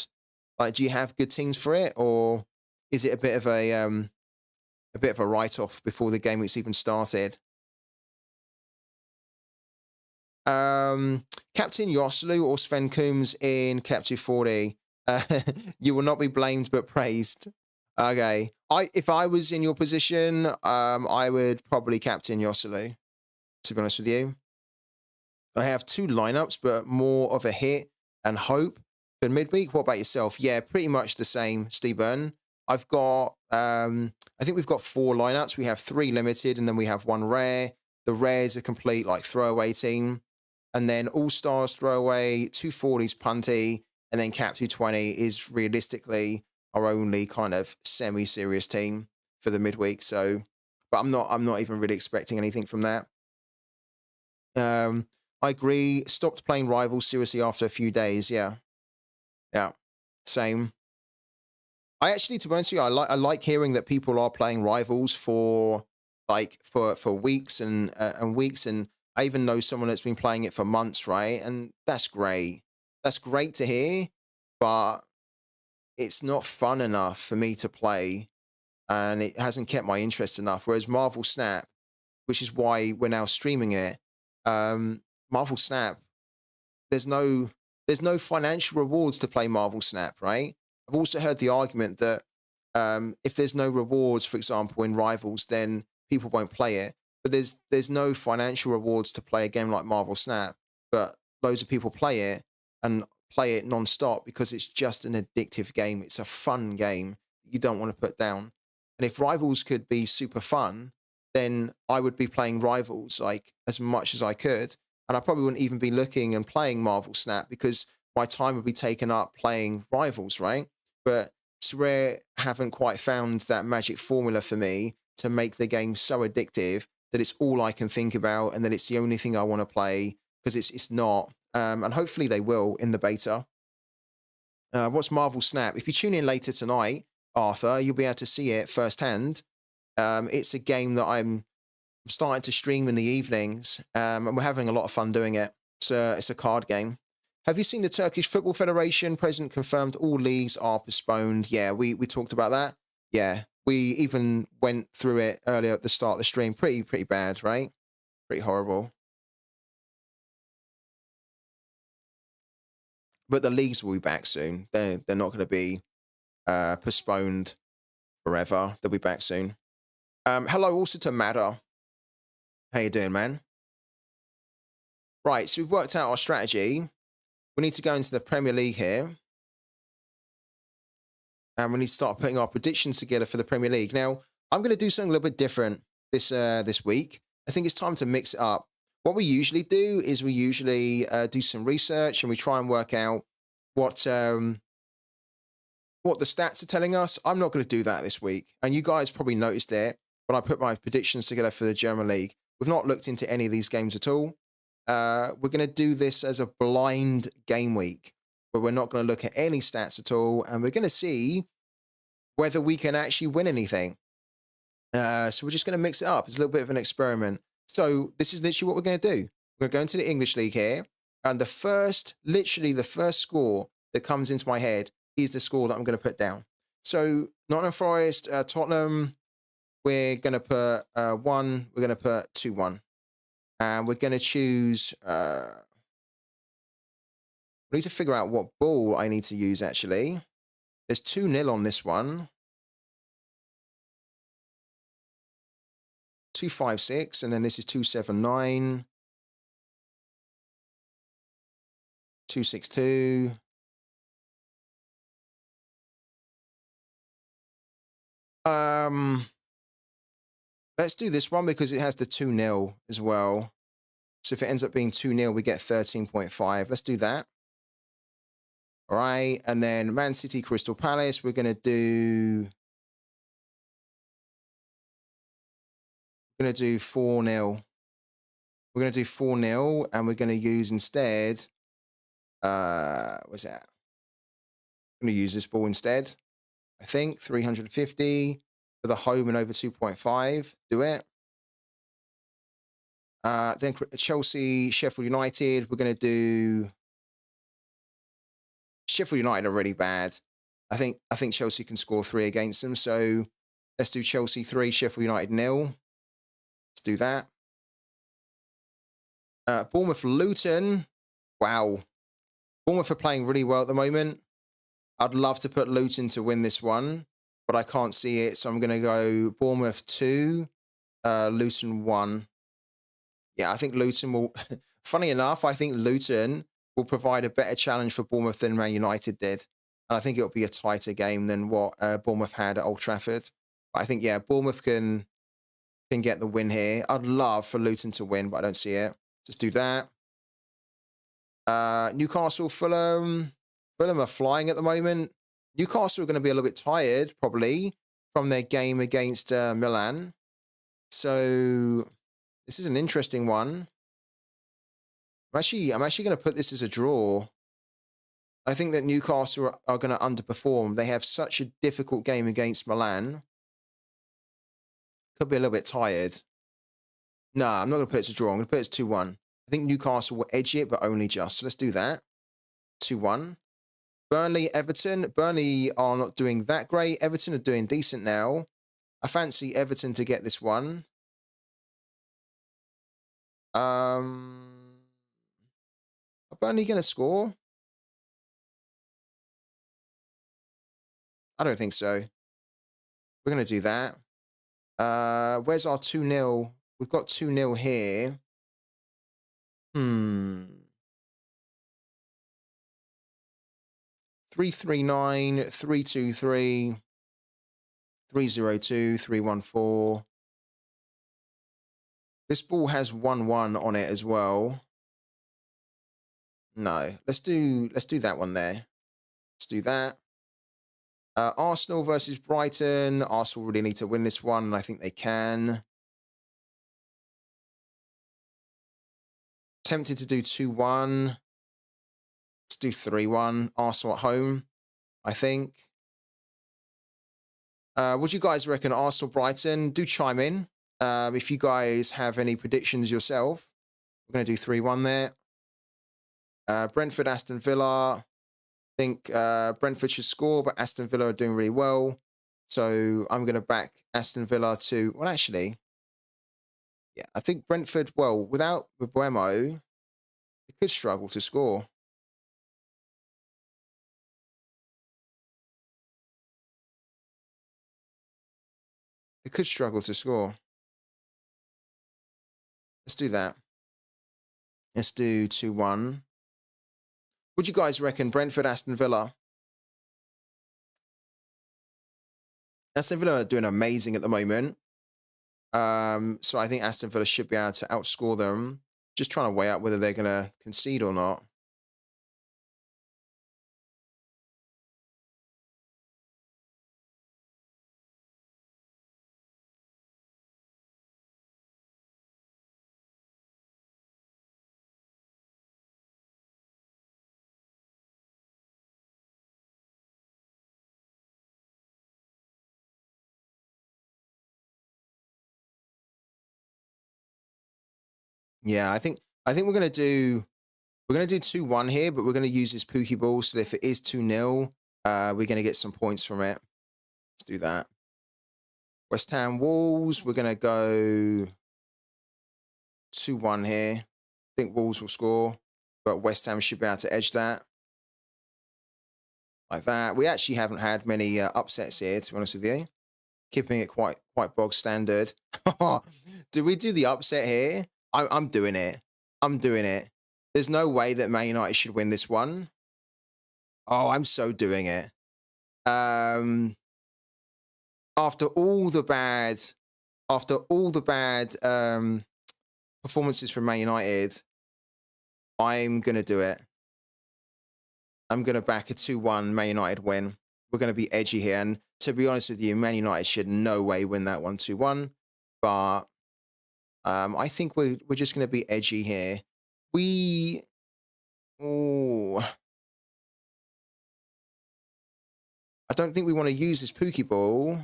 Like, do you have good teams for it, or is it a bit of a write-off before the game week's even started? Captain Yoslu or Sven Coombs in Cap 240. You will not be blamed but praised. Okay. If I was in your position, I would probably captain Yoselu, to be honest with you. I have two lineups, but more of a hit and hope for midweek. What about yourself? Yeah, pretty much the same, Steve Byrne. I've got, I think we've got 4 lineups. We have 3 limited, and then we have 1 rare. The rare is a complete like throwaway team. And then All-Stars throwaway, 240s punty, and then Cap 220 is realistically our only kind of semi-serious team for the midweek. So, but I'm not even really expecting anything from that. I agree. Stopped playing Rivals seriously after a few days. Yeah, same. I actually, to be honest with you, I like hearing that people are playing Rivals for weeks and weeks, and I even know someone that's been playing it for months, right? And that's great. That's great to hear, but it's not fun enough for me to play, and it hasn't kept my interest enough. Whereas Marvel Snap, which is why we're now streaming it, Marvel Snap, there's no financial rewards to play Marvel Snap, right? I've also heard the argument that if there's no rewards, for example, in Rivals, then people won't play it. But there's no financial rewards to play a game like Marvel Snap, but loads of people play it and play it non-stop because it's just an addictive game. It's a fun game that you don't want to put down. And if Rivals could be super fun, then I would be playing Rivals like as much as I could. And I probably wouldn't even be looking and playing Marvel Snap because my time would be taken up playing Rivals, right? But Sorare haven't quite found that magic formula for me to make the game so addictive that it's all I can think about and that it's the only thing I want to play, because it's not. And hopefully they will in the beta. What's Marvel Snap? If you tune in later tonight, Arthur, you'll be able to see it firsthand. It's a game that I'm starting to stream in the evenings, and we're having a lot of fun doing it. It's a card game. Have you seen the Turkish Football Federation? President confirmed all leagues are postponed. Yeah, we talked about that. Yeah, we even went through it earlier at the start of the stream. Pretty bad, right? Pretty horrible. But the leagues will be back soon. They're not going to be postponed forever. They'll be back soon. Hello also to Matter. How you doing, man? Right, so we've worked out our strategy. We need to go into the Premier League here. And we need to start putting our predictions together for the Premier League. Now, I'm going to do something a little bit different this week. I think it's time to mix it up. What we usually do is we usually do some research and we try and work out what the stats are telling us. I'm not going to do that this week. And you guys probably noticed it when I put my predictions together for the German League. We've not looked into any of these games at all. we're going to do this as a blind game week, where we're not going to look at any stats at all, and we're going to see whether we can actually win anything. So we're just going to mix it up. It's a little bit of an experiment. So this is literally what we're going to do. We're going to go into the English League here, and literally the first score that comes into my head is the score that I'm going to put down. So Nottingham Forest, Tottenham, we're going to put 1, we're going to put 2-1. And we're going to choose, we need to figure out what ball I need to use, actually. There's 2-0 on this one. 2-5-6, and then this is 2-7-9. 2-6-2. Let's do this one because it has the 2-0 as well. So if it ends up being 2-0, we get 13.5. Let's do that. All right, and then Man City, Crystal Palace, we're going to do 4-0. We're going to do 4-0, and we're going to use instead, what's that? I'm going to use this ball instead, I think, 350 for the home and over 2.5. Do it. Then Chelsea, Sheffield United, we're going to do... Sheffield United are really bad. I think Chelsea can score 3 against them, so let's do Chelsea 3, Sheffield United 0. Let's do that. Bournemouth Luton. Wow. Bournemouth are playing really well at the moment. I'd love to put Luton to win this one, but I can't see it, so I'm going to go Bournemouth 2, Luton 1. Yeah, I think Luton will... Funny enough, I think Luton will provide a better challenge for Bournemouth than Man United did. And I think it'll be a tighter game than what Bournemouth had at Old Trafford. But I think, yeah, Bournemouth can get the win here. I'd love for Luton to win, but I don't see it. Just do that. Newcastle, Fulham. Fulham are flying at the moment. Newcastle are going to be a little bit tired, probably, from their game against Milan. So this is an interesting one. I'm actually going to put this as a draw. I think that Newcastle are going to underperform. They have such a difficult game against Milan. Could be a little bit tired. No, I'm not going to put it as a draw. I'm going to put it as 2-1. I think Newcastle will edge it, but only just. So let's do that. 2-1. Burnley, Everton. Burnley are not doing that great. Everton are doing decent now. I fancy Everton to get this one. Are Burnley going to score? I don't think so. We're going to do that. Where's our 2-0? We've got 2-0 here. 339, 323, 302, 314. This ball has 1-1 on it as well. No, let's do that one there. Let's do that. Arsenal versus Brighton. Arsenal really need to win this one, and I think they can. Tempted to do 2-1. Let's do 3-1. Arsenal at home, I think. What do you guys reckon? Arsenal, Brighton? Do chime in. If you guys have any predictions yourself. We're going to do 3-1 there. Brentford, Aston Villa. I think Brentford should score, but Aston Villa are doing really well. So I'm going to back Aston Villa to... Well, actually, yeah, I think Brentford, well, without Buemo, they could struggle to score. They could struggle to score. Let's do that. Let's do 2-1. What do you guys reckon? Brentford, Aston Villa? Aston Villa are doing amazing at the moment. So I think Aston Villa should be able to outscore them. Just trying to weigh out whether they're going to concede or not. Yeah, I think we're gonna do 2-1 here, but we're gonna use this Pookie ball so that if it is 2-0, we're gonna get some points from it. Let's do that. West Ham Wolves, we're gonna go 2-1 here. I think Wolves will score, but West Ham should be able to edge that. Like that. We actually haven't had many upsets here, to be honest with you. Keeping it quite bog standard. Do we do the upset here? I'm doing it. I'm doing it. There's no way that Man United should win this one. Oh, I'm so doing it. After all the bad performances from Man United, I'm gonna do it. I'm gonna back a 2-1 Man United win. We're gonna be edgy here, and to be honest with you, Man United should no way win that 1-2-1. But I think we're just gonna be edgy here. Oh, I don't think we want to use this Pookie ball.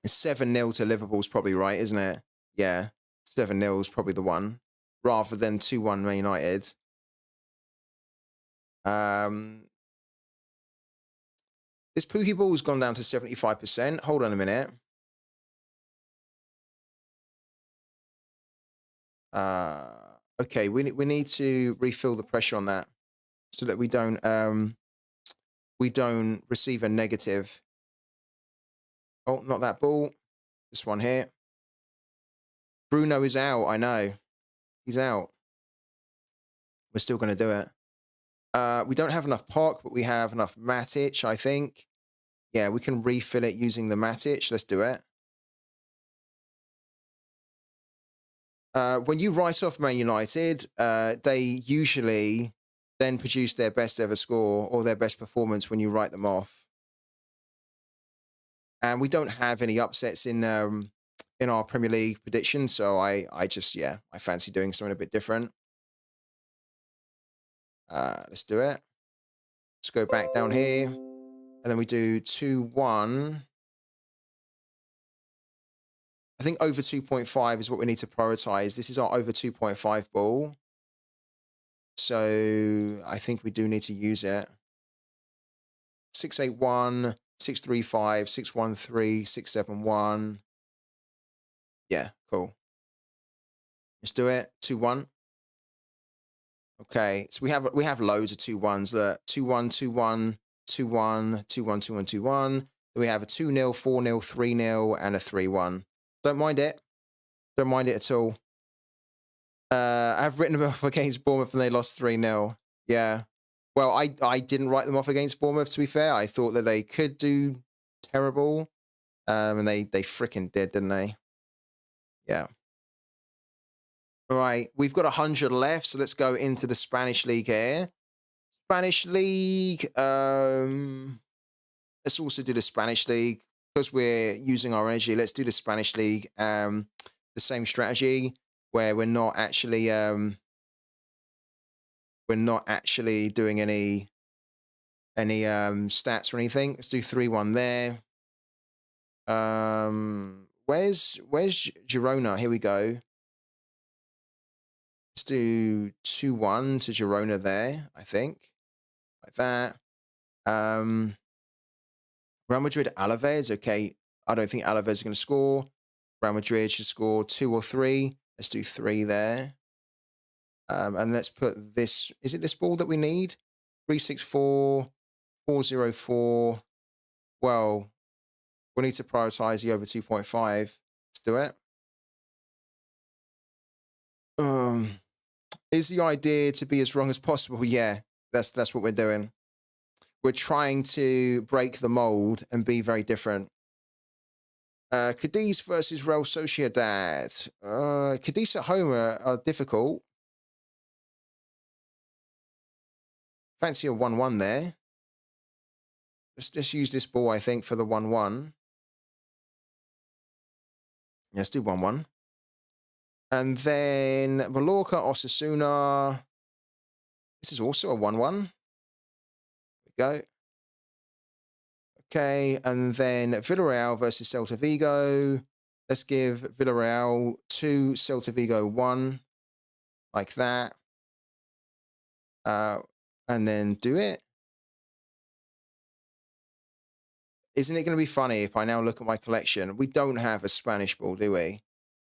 7-0 to Liverpool's probably right, isn't it? Yeah, 7-0 is probably the one, rather than 2-1 Man United. This Pookie ball's gone down to 75%. Hold on a minute. Okay, we need to refill the pressure on that so that we don't receive a negative. Oh, not that ball. This one here. Bruno is out. I know. He's out. We're still going to do it. We don't have enough Pock, but we have enough Matic, I think. Yeah, we can refill it using the Matic. Let's do it. When you write off Man United, they usually then produce their best ever score or their best performance when you write them off. And we don't have any upsets in our Premier League predictions, so I fancy doing something a bit different. Let's do it. Let's go back down here, and then we do 2-1. I think over 2.5 is what we need to prioritize. This is our over 2.5 ball. So I think we do need to use it. 681, 635, 613, 671. Yeah, cool. Let's do it. 2-1. Okay, so we have loads of 2-1s. Look, 2-1, 2-1, 2-1, 2-1, 2-1, 2-1. Then we have a 2-0, 4-0, 3-0, and a 3-1. Don't mind it. Don't mind it at all. I've written them off against Bournemouth and they lost 3-0. Yeah. Well, I didn't write them off against Bournemouth, to be fair. I thought that they could do terrible. And they freaking did, didn't they? Yeah. All right. We've got 100 left, so let's go into the Spanish League here. Spanish League. Let's also do the Spanish League. Because we're using our energy, let's do the Spanish League. The same strategy where we're not actually doing any stats or anything. Let's do 3-1 there. Where's Girona? Here we go. Let's do 2-1 to Girona there, I think. Like that. Real Madrid, Alaves. Okay, I don't think Alaves is going to score. Real Madrid should score 2 or 3. Let's do 3 there. And let's put this. Is it this ball that we need? 364, 404. Well, we need to prioritize the over 2.5. Let's do it. Is the idea to be as wrong as possible? Yeah, that's what we're doing. We're trying to break the mold and be very different. Cadiz versus Real Sociedad. Cadiz at home are difficult. Fancy a 1-1 there. Let's just use this ball, I think, for the 1-1. Let's do 1-1. And then Mallorca, Osasuna. This is also a 1-1. Go. Okay, and then Villarreal versus Celta Vigo. Let's give Villarreal 2, Celta Vigo 1, like that. And then do it. Isn't it going to be funny if I now look at my collection? We don't have a Spanish ball, do we?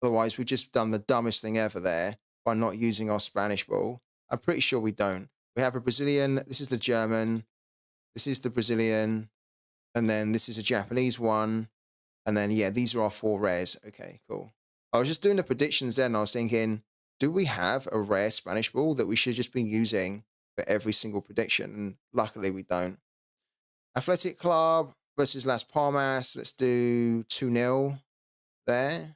Otherwise, we've just done the dumbest thing ever there by not using our Spanish ball. I'm pretty sure we don't. We have a Brazilian. This is the German. This is the Brazilian. And then this is a Japanese one. And then, yeah, these are our 4 rares. Okay, cool. I was just doing the predictions then. And I was thinking, do we have a rare Spanish ball that we should just be using for every single prediction? And luckily, we don't. Athletic Club versus Las Palmas. Let's do 2-0 there.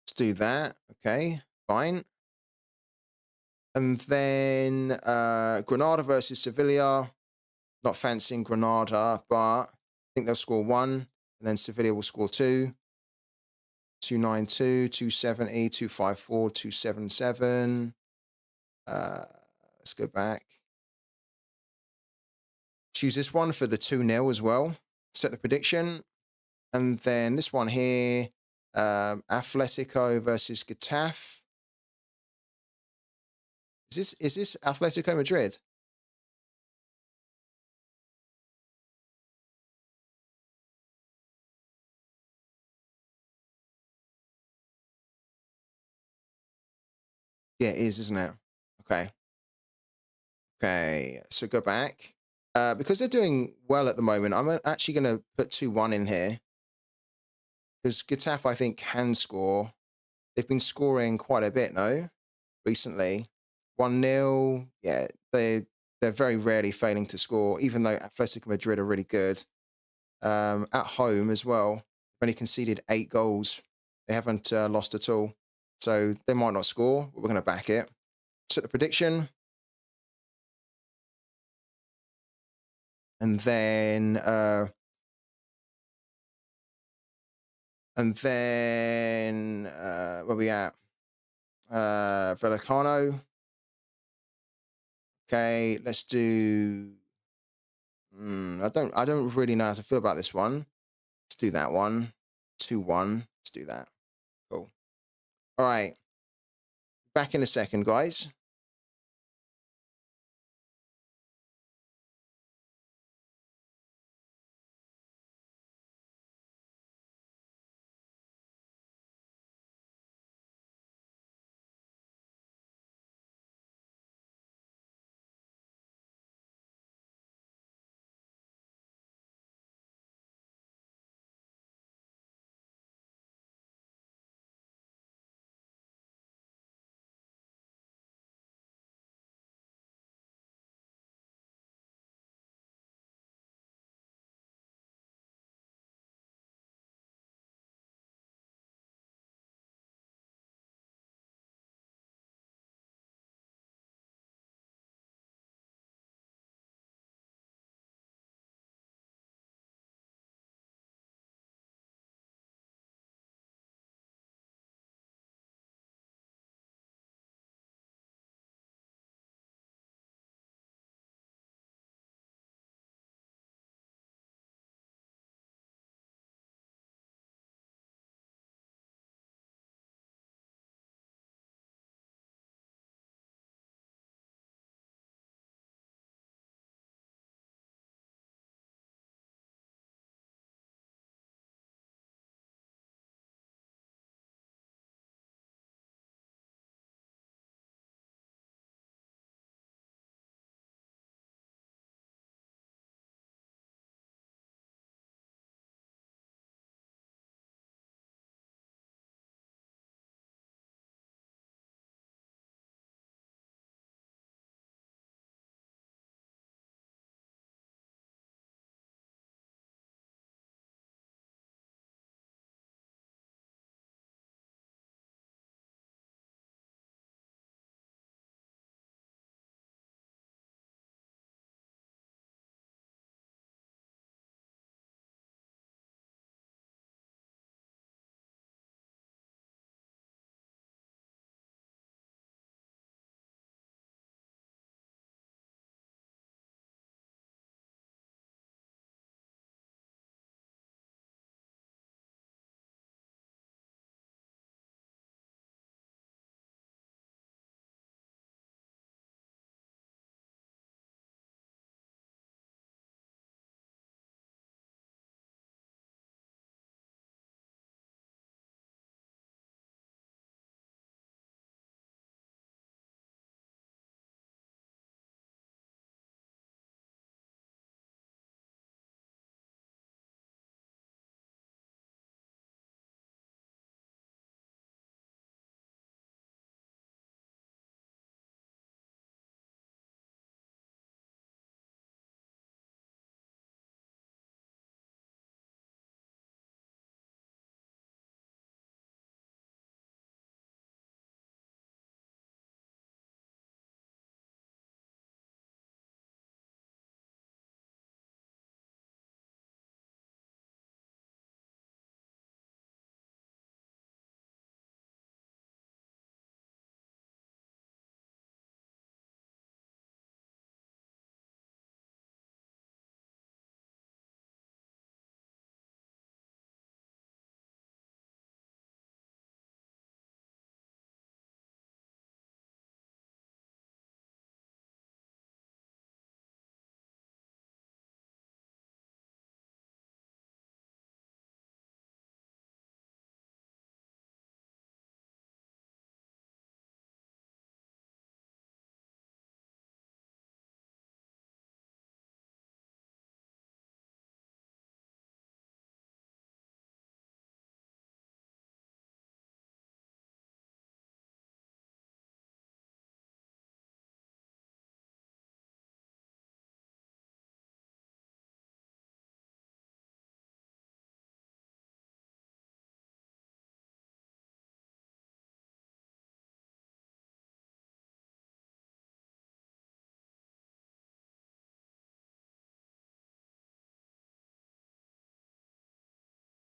Let's do that. Okay, fine. And then Granada versus Sevilla. Not fancying Granada, but I think they'll score 1. And then Sevilla will score 2. 292, 270, 254, 277. Let's go back. Choose this one for the 2-0 as well. Set the prediction. And then this one here, Atletico versus Getafe. Is this Atletico Madrid? Yeah, it is, isn't it? Okay. Okay, so go back. Because they're doing well at the moment, I'm actually going to put 2-1 in here. Because Getafe, I think, can score. They've been scoring quite a bit, no? Recently. 1-0. Yeah, they're very rarely failing to score, even though Atletico Madrid are really good. At home as well. They've only conceded 8 goals. They haven't lost at all. So they might not score, but we're going to back it. Set the prediction. And then where we at? Vallecano. Okay, let's do. I don't really know how to feel about this one. Let's do that one. 2-1. Let's do that. Cool. All right. Back in a second, guys.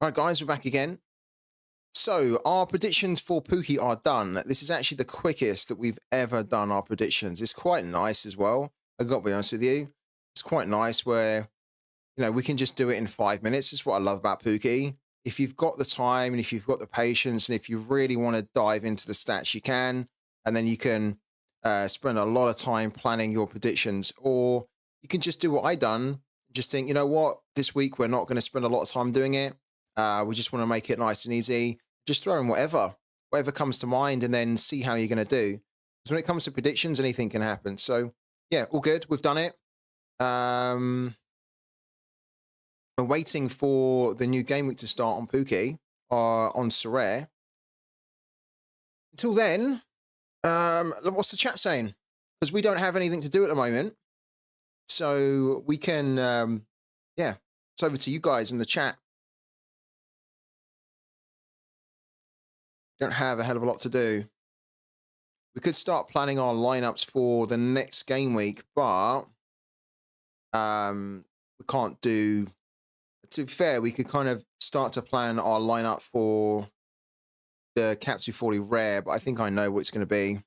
All right, guys, we're back again. So our predictions for Pooky are done. This is actually the quickest that we've ever done our predictions. It's quite nice as well. I got to be honest with you. It's quite nice where, we can just do it in 5 minutes. That's what I love about Pooky. If you've got the time and if you've got the patience and if you really want to dive into the stats, you can. And then you can spend a lot of time planning your predictions. Or you can just do what I done. Just think, you know what? This week, we're not going to spend a lot of time doing it. We just want to make it nice and easy. Just throw in whatever comes to mind and then see how you're going to do. So when it comes to predictions, anything can happen. So yeah, all good. We've done it. We're waiting for the new game week to start on Pooky, on Sorare. Until then, what's the chat saying? Because we don't have anything to do at the moment. So we can, yeah, it's over to you guys in the chat. Don't have a hell of a lot to do. We could start planning our lineups for the next game week, but we can't do. To be fair, we could kind of start to plan our lineup for the Cap 240 Rare, but I think I know what it's going to be.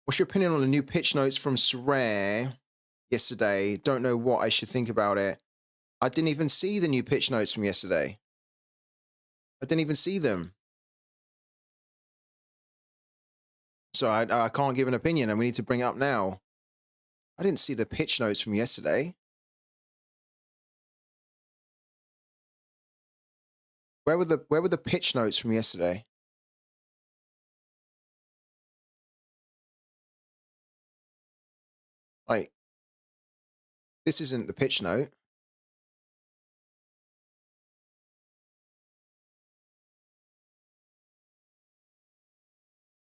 What's your opinion on the new pitch notes from Sorare yesterday? Don't know what I should think about it. I didn't even see the new pitch notes from yesterday. I didn't even see them. So I can't give an opinion and we need to bring it up now. I didn't see the pitch notes from yesterday. Where were the pitch notes from yesterday? Like, this isn't the pitch note.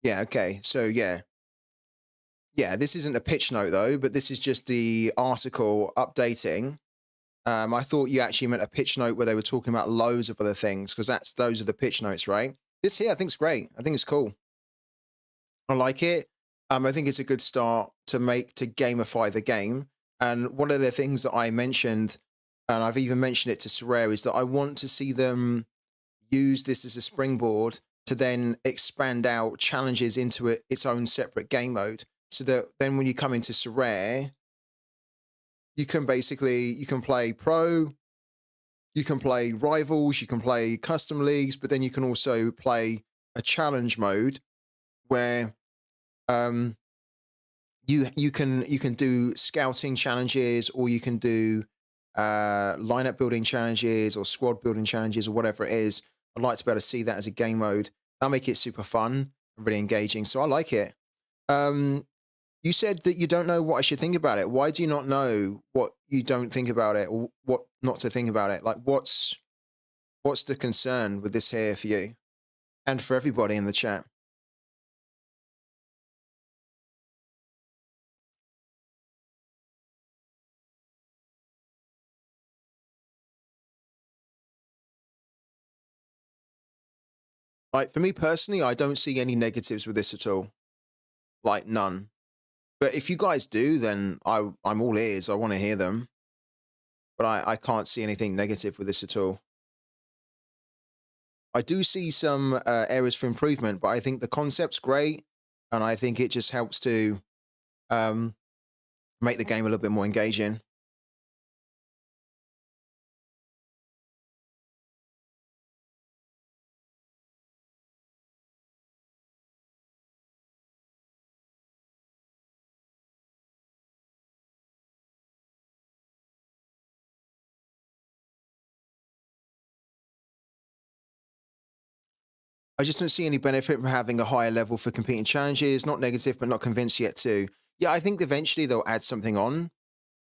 Yeah, okay. So yeah. Yeah, this isn't the pitch note though, but this is just the article updating. I thought you actually meant a pitch note where they were talking about loads of other things, because those are the pitch notes, right? This here I think is great. I think it's cool. I like it. I think it's a good start to gamify the game. And one of the things that I mentioned, and I've even mentioned it to Sorare, is that I want to see them use this as a springboard to then expand out challenges into its own separate game mode. So that then when you come into Sorare, you can play pro, you can play rivals, you can play custom leagues, but then you can also play a challenge mode where you can do scouting challenges, or you can do lineup building challenges or squad building challenges or whatever it is. I'd like to be able to see that as a game mode. That'll make it super fun and really engaging. So I like it. You said that you don't know what I should think about it. Why do you not know what you don't think about it, or what not to think about it? Like, what's the concern with this here for you and for everybody in the chat? Like, for me personally, I don't see any negatives with this at all. Like, none. But if you guys do, then I'm all ears. I want to hear them. But I can't see anything negative with this at all. I do see some areas for improvement, but I think the concept's great. And I think it just helps to make the game a little bit more engaging. I just don't see any benefit from having a higher level for competing challenges. Not negative, but not convinced yet too. Yeah, I think eventually they'll add something on.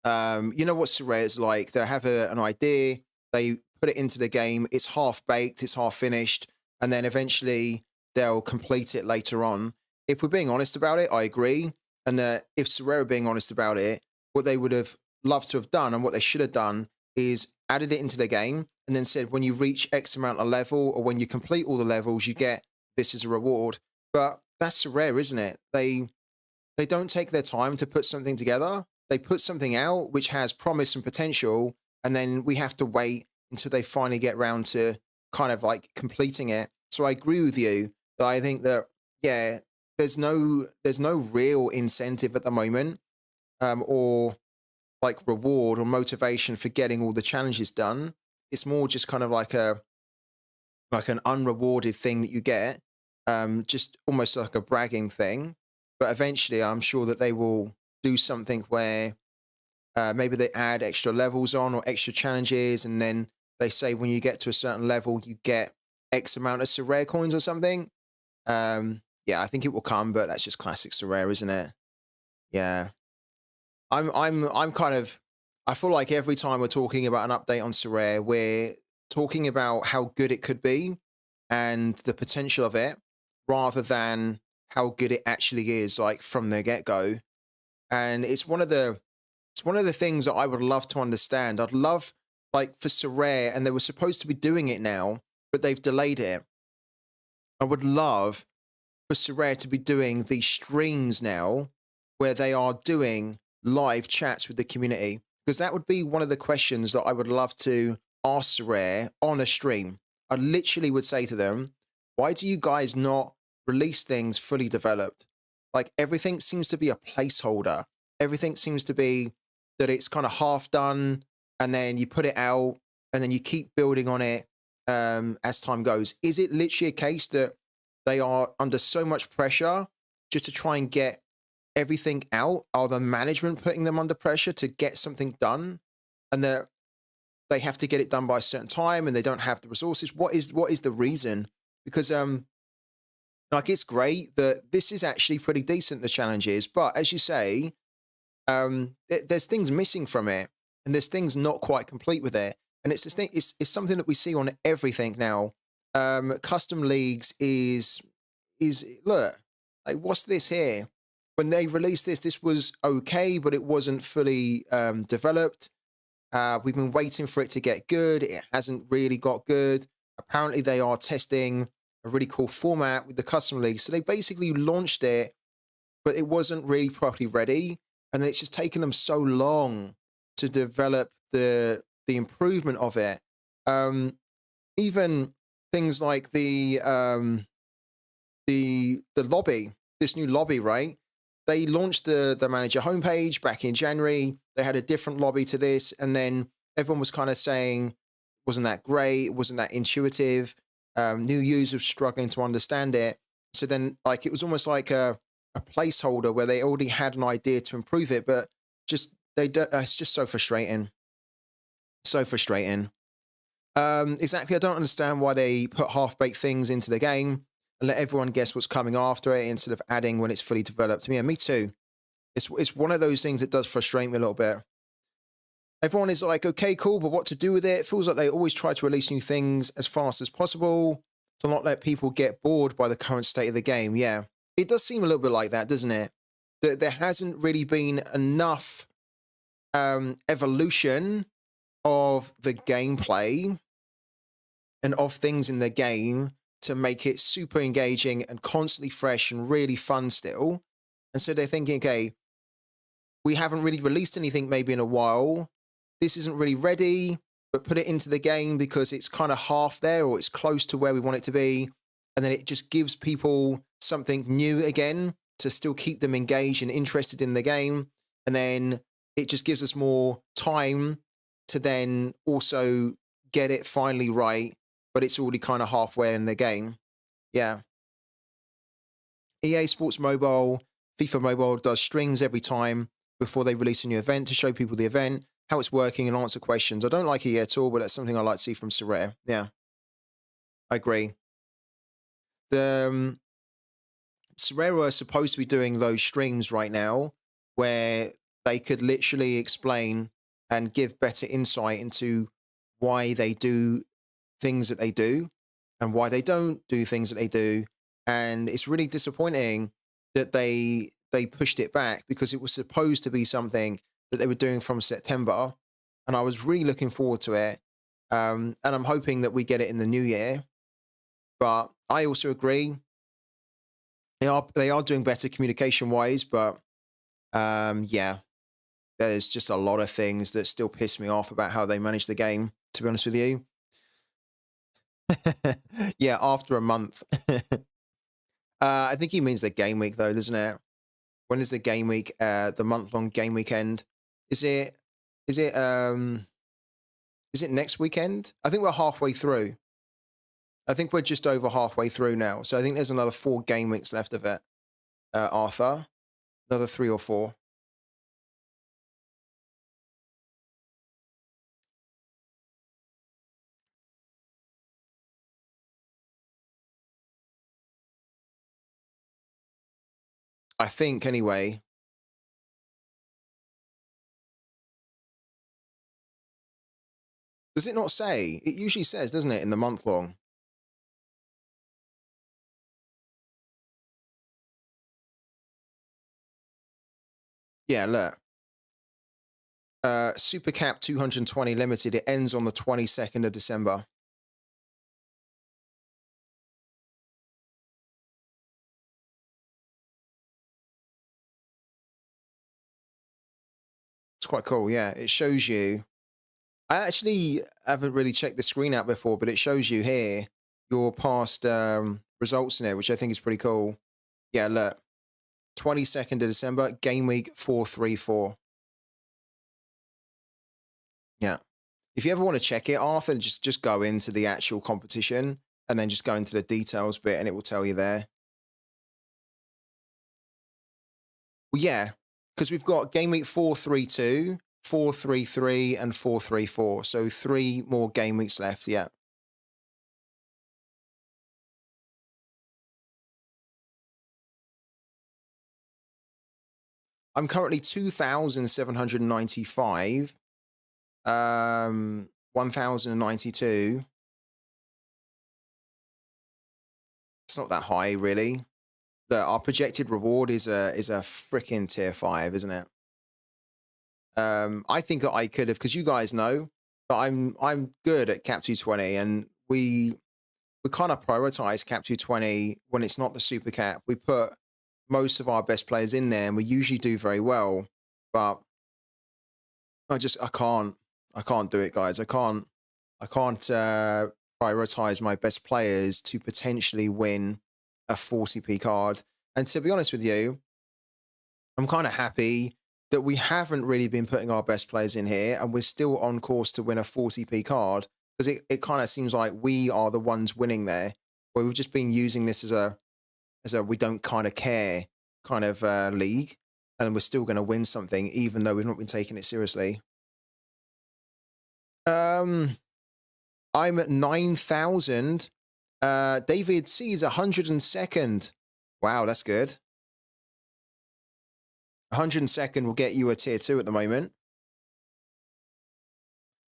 You know what Sorare is like. They have an idea, they put it into the game, it's half-baked, it's half-finished, and then eventually they'll complete it later on. If we're being honest about it, I agree. And if Sorare are being honest about it, what they would have loved to have done and what they should have done is added it into the game and then said, when you reach X amount of level, or when you complete all the levels, you get this as a reward. But that's Sorare, isn't it? They don't take their time to put something together. They put something out which has promise and potential, and then we have to wait until they finally get round to kind of like completing it. So I agree with you that I think that, yeah, there's no real incentive at the moment, or like reward or motivation for getting all the challenges done. It's more just kind of like an unrewarded thing that you get, just almost like a bragging thing. But eventually, I'm sure that they will do something where maybe they add extra levels on or extra challenges, and then they say when you get to a certain level, you get X amount of Sorare coins or something. Yeah, I think it will come, but that's just classic Sorare, isn't it? Yeah, I'm kind of. I feel like every time we're talking about an update on Sorare, we're talking about how good it could be and the potential of it, rather than how good it actually is, like from the get go. And it's one of the things that I would love to understand. I'd love, like, for Sorare, and they were supposed to be doing it now, but they've delayed it. I would love for Sorare to be doing these streams now where they are doing live chats with the community, because that would be one of the questions that I would love to ask Sorare on a stream. I literally would say to them, why do you guys not release things fully developed? Like, everything seems to be a placeholder. Everything seems to be that it's kind of half done, and then you put it out and then you keep building on it as time goes. Is it literally a case that they are under so much pressure just to try and get everything out? Are the management putting them under pressure to get something done, and that they have to get it done by a certain time and they don't have the resources? What is the reason? Because like, it's great that this is actually pretty decent, the challenges, but as you say, there's things missing from it, and there's things not quite complete with it. And it's this thing. It's something that we see on everything now. Custom leagues is look, like, what's this here? When they released this, this was okay, but it wasn't fully developed. We've been waiting for it to get good. It hasn't really got good. Apparently, they are testing a really cool format with the custom league. So they basically launched it, but it wasn't really properly ready, and then it's just taken them so long to develop the improvement of it. Even things like the lobby, this new lobby, right? They launched the manager homepage back in January. They had a different lobby to this, and then everyone was kind of saying, wasn't that great? Wasn't that intuitive? New users struggling to understand it. So then, like, it was almost like a placeholder where they already had an idea to improve it, but just they don't. It's just so frustrating. So frustrating. Exactly. I don't understand why they put half-baked things into the game and let everyone guess what's coming after it instead of adding when it's fully developed. Yeah, me too. It's one of those things that does frustrate me a little bit. Everyone is like, okay, cool, but what to do with it? It feels like they always try to release new things as fast as possible to not let people get bored by the current state of the game. Yeah, it does seem a little bit like that, doesn't it? That there hasn't really been enough evolution of the gameplay and of things in the game to make it super engaging and constantly fresh and really fun still. And so they're thinking, okay, we haven't really released anything maybe in a while. This isn't really ready, but put it into the game because it's kind of half there or it's close to where we want it to be. And then it just gives people something new again to still keep them engaged and interested in the game. And then it just gives us more time to then also get it finally right, but it's already kind of halfway in the game. Yeah. EA Sports Mobile, FIFA Mobile does streams every time before they release a new event to show people the event, how it's working, and answer questions. I don't like EA at all, but that's something I like to see from Sorare. Yeah, I agree. The Sorare are supposed to be doing those streams right now where they could literally explain and give better insight into why they do things that they do and why they don't do things that they do. And it's really disappointing that they pushed it back because it was supposed to be something that they were doing from September, and I was really looking forward to it. And I'm hoping that we get it in the new year. But I also agree they are doing better communication wise, but yeah, there's just a lot of things that still piss me off about how they manage the game, to be honest with you. Yeah, after a month. I think he means the game week, though, doesn't it? When is the game week? The month-long game weekend? Is it? Is it? Is it next weekend? I think we're halfway through. I think we're just over halfway through now. So I think there's another 4 game weeks left of it. Arthur, another 3 or 4. I think anyway. Does it not say? It usually says, doesn't it, in the month long? Yeah, look. Super Cap 220 limited. It ends on the 22nd of December. It's quite cool, yeah. It shows you. I actually haven't really checked the screen out before, but it shows you here your past results in it, which I think is pretty cool. Yeah, look. 22nd of December, game week 434. Yeah. If you ever want to check it, Arthur, just go into the actual competition and then just go into the details bit and it will tell you there. Well, yeah, because we've got game week 432, 433, and 434. So 3 more game weeks left. Yeah. I'm currently 2,795, 1,092. It's not that high, really. Our projected reward is a freaking tier 5, isn't it? I think that I could have, because you guys know that I'm good at Cap 220, and we kind of prioritize Cap 220 when it's not the Super Cap. We put most of our best players in there, and we usually do very well. But I can't do it, guys. I can't prioritize my best players to potentially win a 40p card. And to be honest with you, I'm kind of happy that we haven't really been putting our best players in here and we're still on course to win a 40p card, because it kind of seems like we are the ones winning there, where we've just been using this as a we don't kind of care kind of league, and we're still going to win something even though we've not been taking it seriously. I'm at 9,000. David C is 102nd. Wow, that's good. 102nd will get you a tier 2 at the moment.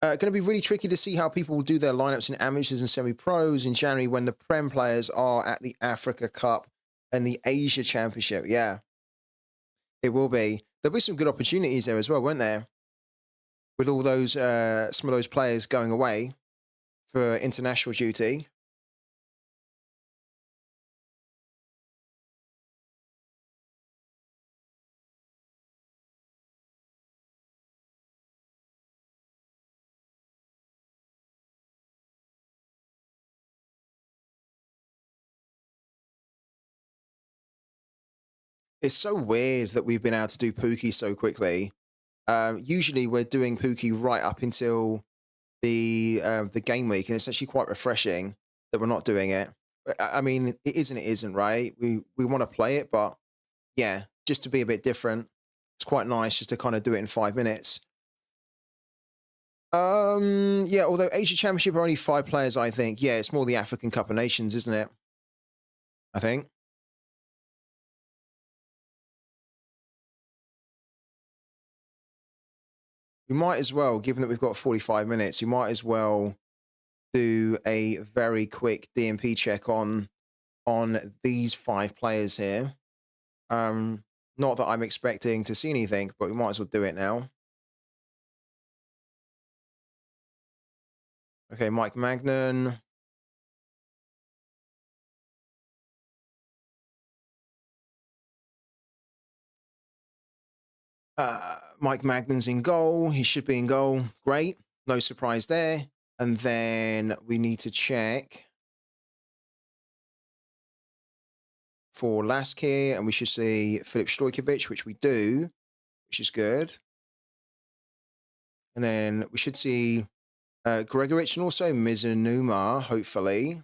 Going to be really tricky to see how people will do their lineups in amateurs and semi-pros in January when the Prem players are at the Africa Cup and the Asia Championship. Yeah, it will be. There'll be some good opportunities there as well, won't there? With all those, some of those players going away for international duty. It's so weird that we've been able to do Pooky so quickly. Usually we're doing Pooky right up until the game week, and it's actually quite refreshing that we're not doing it. I mean, it isn't, right? We want to play it, but yeah, just to be a bit different. It's quite nice just to kind of do it in 5 minutes. Yeah, although Asia Championship are only 5 players, I think. Yeah, it's more the African Cup of Nations, isn't it? I think. We might as well, given that we've got 45 minutes, we might as well do a very quick DMP check on these 5 players here. Not that I'm expecting to see anything, but we might as well do it now. Okay, Mike Magnan. Mike Magnan's in goal. He should be in goal. Great. No surprise there. And then we need to check for Laskir, and we should see Filip Stojkovic, which we do, which is good. And then we should see Gregoric and also Mizunuma, hopefully.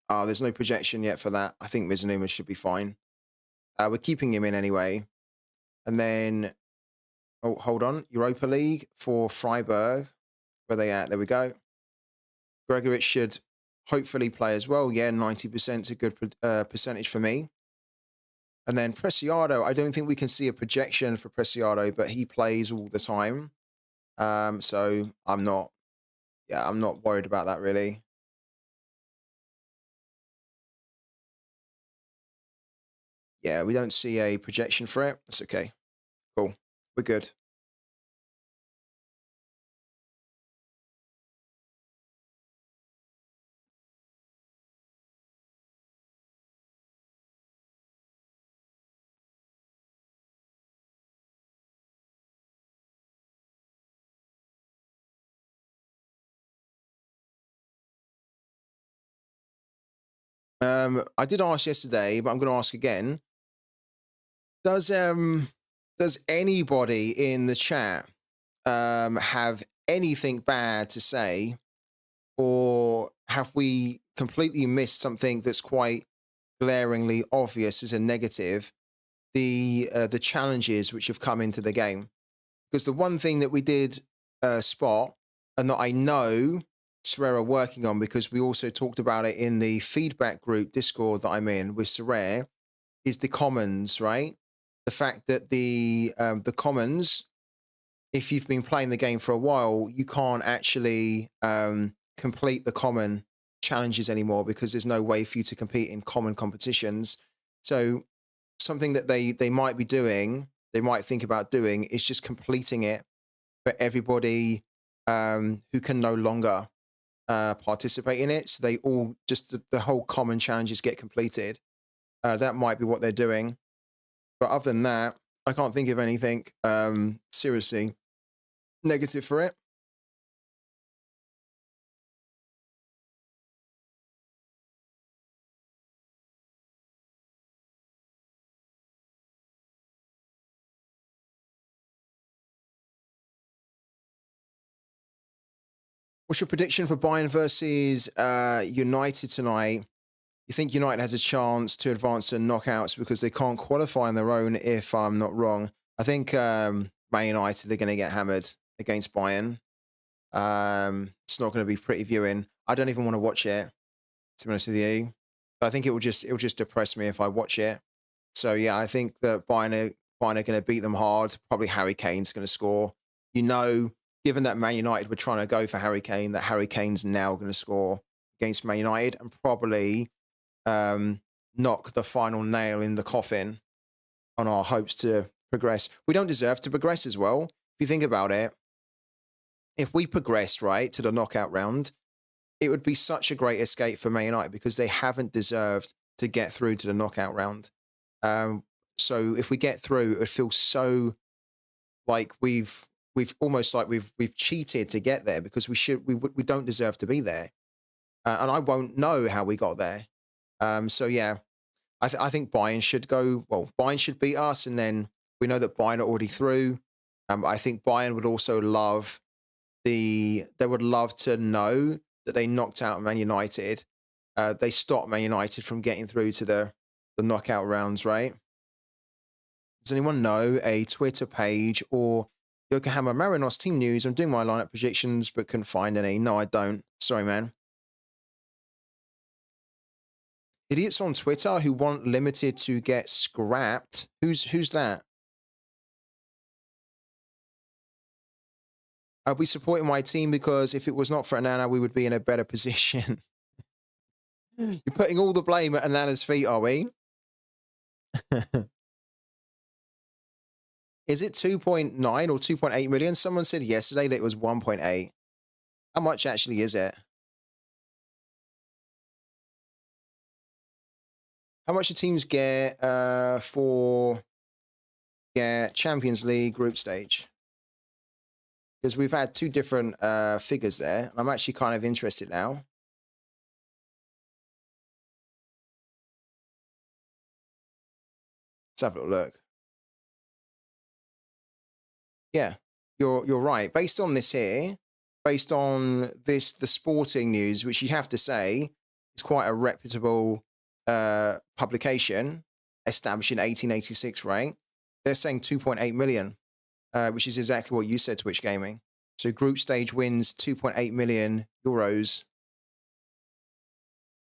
Oh, there's no projection yet for that. I think Mizunuma should be fine. We're keeping him in anyway. And then, oh, hold on. Europa League for Freiburg. Where are they at? There we go. Gregoric should hopefully play as well. Yeah, 90% is a good percentage for me. And then Preciado, I don't think we can see a projection for Preciado, but he plays all the time. So I'm not worried about that really. Yeah, we don't see a projection for it. That's okay. Cool. We're good. I did ask yesterday, but I'm going to ask again. Does anybody in the chat have anything bad to say, or have we completely missed something that's quite glaringly obvious as a negative? The challenges which have come into the game, because the one thing that we did spot, and that I know Sorare are working on, because we also talked about it in the feedback group Discord that I'm in with Sorare, is the commons, right? The fact that the commons, if you've been playing the game for a while, you can't actually complete the common challenges anymore because there's no way for you to compete in common competitions. So something that they might be doing, they might think about doing, is just completing it for everybody who can no longer participate in it. So they all just the whole common challenges get completed. That might be what they're doing. But other than that, I can't think of anything seriously negative for it. What's your prediction for Bayern versus United tonight? You think United has a chance to advance to knockouts because they can't qualify on their own, if I'm not wrong? I think Man United are going to get hammered against Bayern. It's not going to be pretty viewing. I don't even want to watch it, to be honest with you. But I think it will just depress me if I watch it. So yeah, I think that Bayern are going to beat them hard. Probably Harry Kane's going to score. Given that Man United were trying to go for Harry Kane, that Harry Kane's now going to score against Man United and probably knock the final nail in the coffin on our hopes to progress. We don't deserve to progress as well. If you think about it, if we progressed, right, to the knockout round, it would be such a great escape for Man United because they haven't deserved to get through to the knockout round. So if we get through, it would feel so like we've almost like we've cheated to get there, because we don't deserve to be there, and I won't know how we got there. So yeah, I think Bayern should go. Well, Bayern should beat us, and then we know that Bayern are already through. I think Bayern would also love they would love to know that they knocked out Man United. They stopped Man United from getting through to the knockout rounds, right? Does anyone know a Twitter page or Yokohama Marinos team news? I'm doing my lineup predictions, but couldn't find any. No, I don't. Sorry, man. Idiots on Twitter who want limited to get scrapped. Who's that? I'll be supporting my team because if it was not for Anana, we would be in a better position. You're putting all the blame at Anana's feet, are we? Is it 2.9 or 2.8 million? Someone said yesterday that it was 1.8. How much actually is it? How much do teams get for Champions League group stage? Because we've had two different figures there. I'm actually kind of interested now. Let's have a little look. Yeah, you're right. Based on this here, based on this, the Sporting News, which you'd have to say is quite a reputable publication, established in 1886, right? They're saying 2.8 million, which is exactly what you said, Twitch Gaming. So group stage wins 2.8 million euros.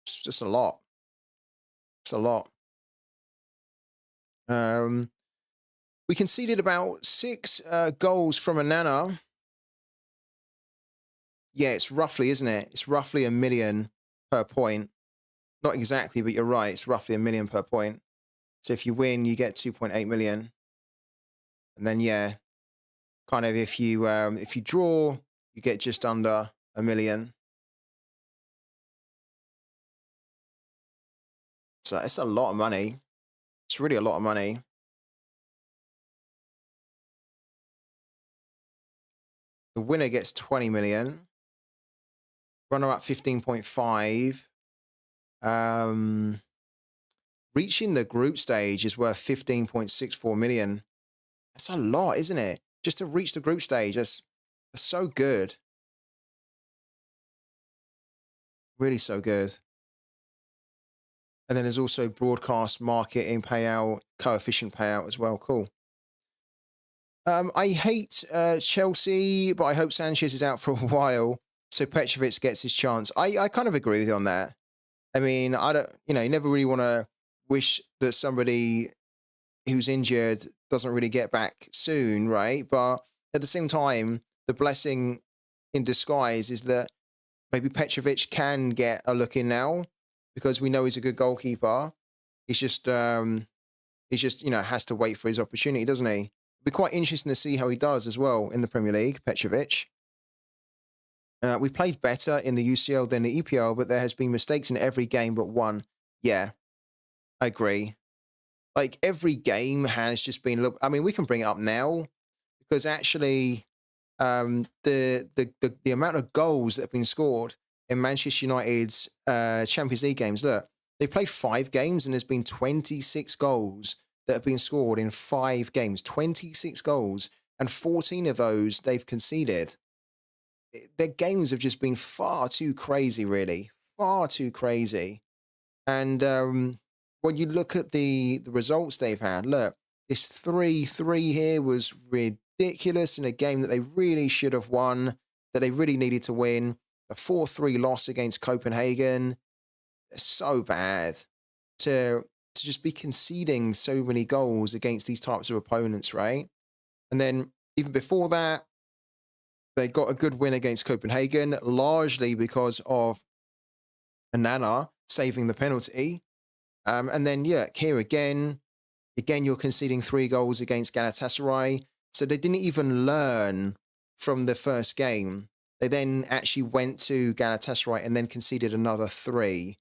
It's just a lot. It's a lot. We conceded about 6 goals from Anana. Yeah, it's roughly, isn't it? It's roughly 1 million per point. Not exactly, but you're right. It's roughly 1 million per point. So if you win, you get 2.8 million. And then, yeah, kind of if you draw, you get just under 1 million. So it's a lot of money. It's really a lot of money. The winner gets 20 million. Runner-up 15.5. Reaching the group stage is worth 15.64 million. That's a lot, isn't it? Just to reach the group stage, that's so good. Really so good. And then there's also broadcast marketing payout, coefficient payout as well. Cool. I hate Chelsea, but I hope Sanchez is out for a while so Petrovic gets his chance. I kind of agree with you on that. I mean, I don't, you never really want to wish that somebody who's injured doesn't really get back soon, right? But at the same time, the blessing in disguise is that maybe Petrovic can get a look in now because we know he's a good goalkeeper. He's just has to wait for his opportunity, doesn't he? It'll be quite interesting to see how he does as well in the Premier League, Petrovic. We played better in the UCL than the EPL, but there has been mistakes in every game but one. Yeah, I agree. Like every game has just been. I mean, we can bring it up now because actually, the amount of goals that have been scored in Manchester United's Champions League games. Look, they played 5 games and there's been 26 goals that have been scored in 5 games. 26 goals, and 14 of those they've conceded. Their games have just been far too crazy, really, far too crazy. And when you look at the results they've had, look, this 3-3 here was ridiculous in a game that they really should have won, that they really needed to win. The 4-3 loss against Copenhagen, so bad to just be conceding so many goals against these types of opponents, right? And then even before that, they got a good win against Copenhagen, largely because of Anana saving the penalty. And then, yeah, here again, you're conceding 3 goals against Galatasaray. So they didn't even learn from the first game. They then actually went to Galatasaray and then conceded another 3.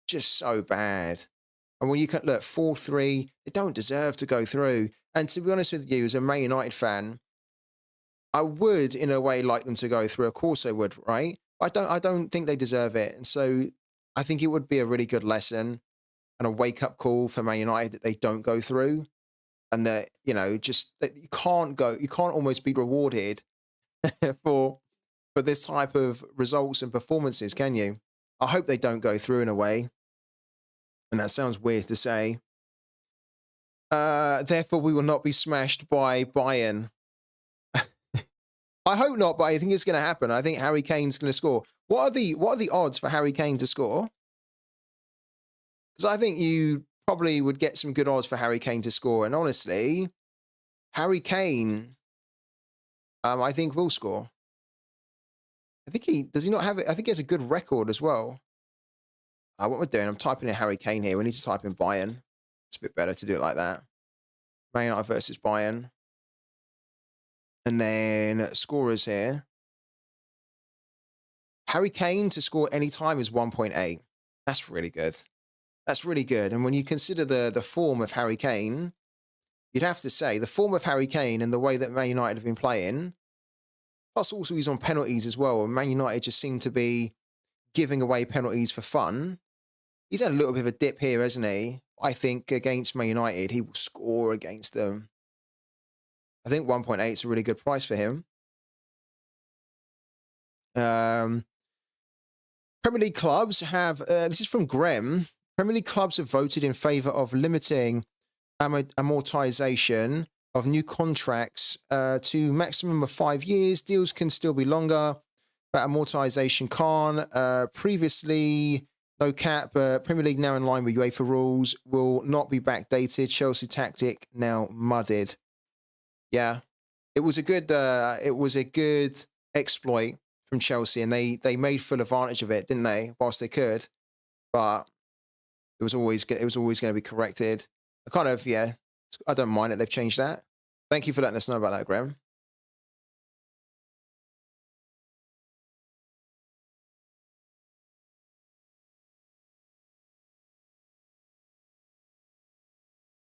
Just so bad. And when you look, 4-3, they don't deserve to go through. And to be honest with you, as a Man United fan, I would, in a way, like them to go through. Of course I would, right? I don't think they deserve it. And so I think it would be a really good lesson and a wake-up call for Man United that they don't go through. And that, just that you can't almost be rewarded for this type of results and performances, can you? I hope they don't go through in a way. And that sounds weird to say. Therefore, we will not be smashed by Bayern. I hope not, but I think it's going to happen. I think Harry Kane's going to score. What are the odds for Harry Kane to score? Because I think you probably would get some good odds for Harry Kane to score. And honestly, Harry Kane, I think will score. I think does he not have it? I think he has a good record as well. What we're doing, I'm typing in Harry Kane here. We need to type in Bayern. It's a bit better to do it like that. Man United versus Bayern. And then scorers here. Harry Kane to score any time is 1.8. That's really good. That's really good. And when you consider the form of Harry Kane, you'd have to say the form of Harry Kane and the way that Man United have been playing, plus also he's on penalties as well, and Man United just seem to be giving away penalties for fun. He's had a little bit of a dip here, hasn't he? I think against Man United, he will score against them. I think 1.8 is a really good price for him. Premier League clubs have, this is from Graham, Premier League clubs have voted in favour of limiting amortization of new contracts to maximum of 5 years. Deals can still be longer, but amortization can't. Previously, no cap. Premier League now in line with UEFA rules, will not be backdated. Chelsea tactic now muddied. Yeah, it was a good exploit from Chelsea, and they made full advantage of it, didn't they? Whilst they could, but it was always going to be corrected. I don't mind that they've changed that. Thank you for letting us know about that, Graham.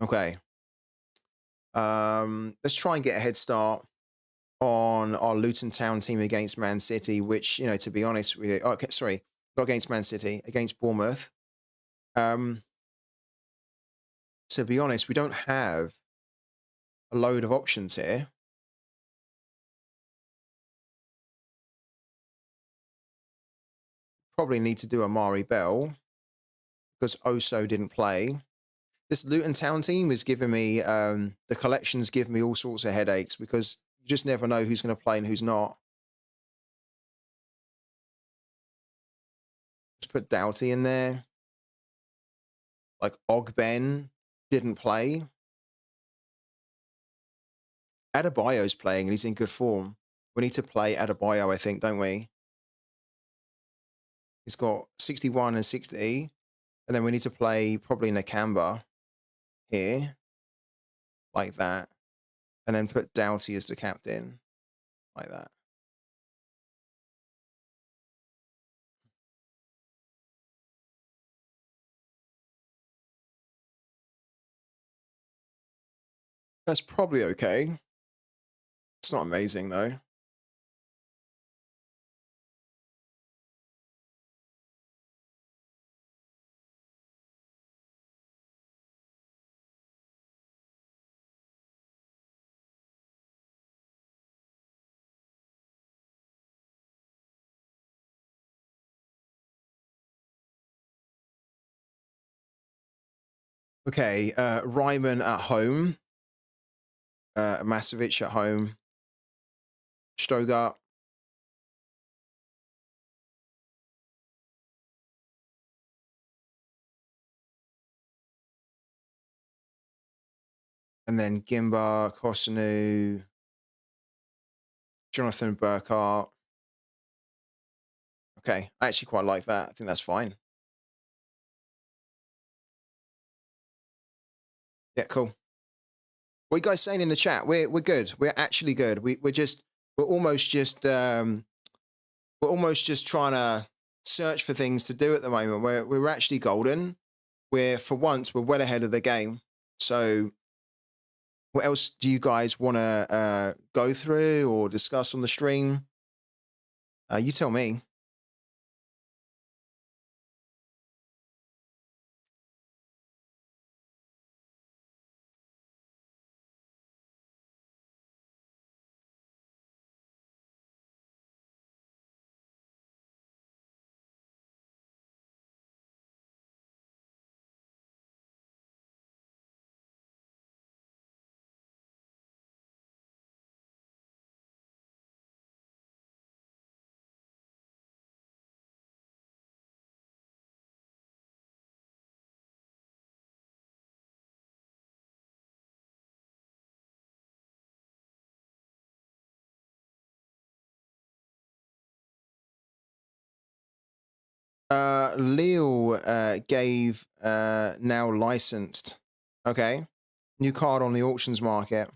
Okay. Let's try and get a head start on our Luton Town team against Man City, which, to be honest with you, sorry, not against Man City, against Bournemouth. To be honest, we don't have a load of options here. Probably need to do Amari Bell because Oso didn't play. This Luton Town team is giving me, the collections give me all sorts of headaches because you just never know who's going to play and who's not. Let's put Doughty in there. Like Ogben didn't play. Adebayo's playing and he's in good form. We need to play Adebayo, I think, don't we? He's got 61 and 60. And then we need to play probably Nakamba here. Like that. And then put Doughty as the captain. Like that. That's probably okay. It's not amazing, though. Okay, Ryman at home. Masovic at home. Stogart. And then Gimba, Kosanu, Jonathan Burkhart. Okay, I actually quite like that. I think that's fine. Yeah, cool. What are you guys saying in the chat? We're good. We're actually good. We're almost just trying to search for things to do at the moment. We're actually golden. We're well ahead of the game. So what else do you guys want to go through or discuss on the stream? You tell me. Leo gave now licensed. Okay. New card on the auctions market.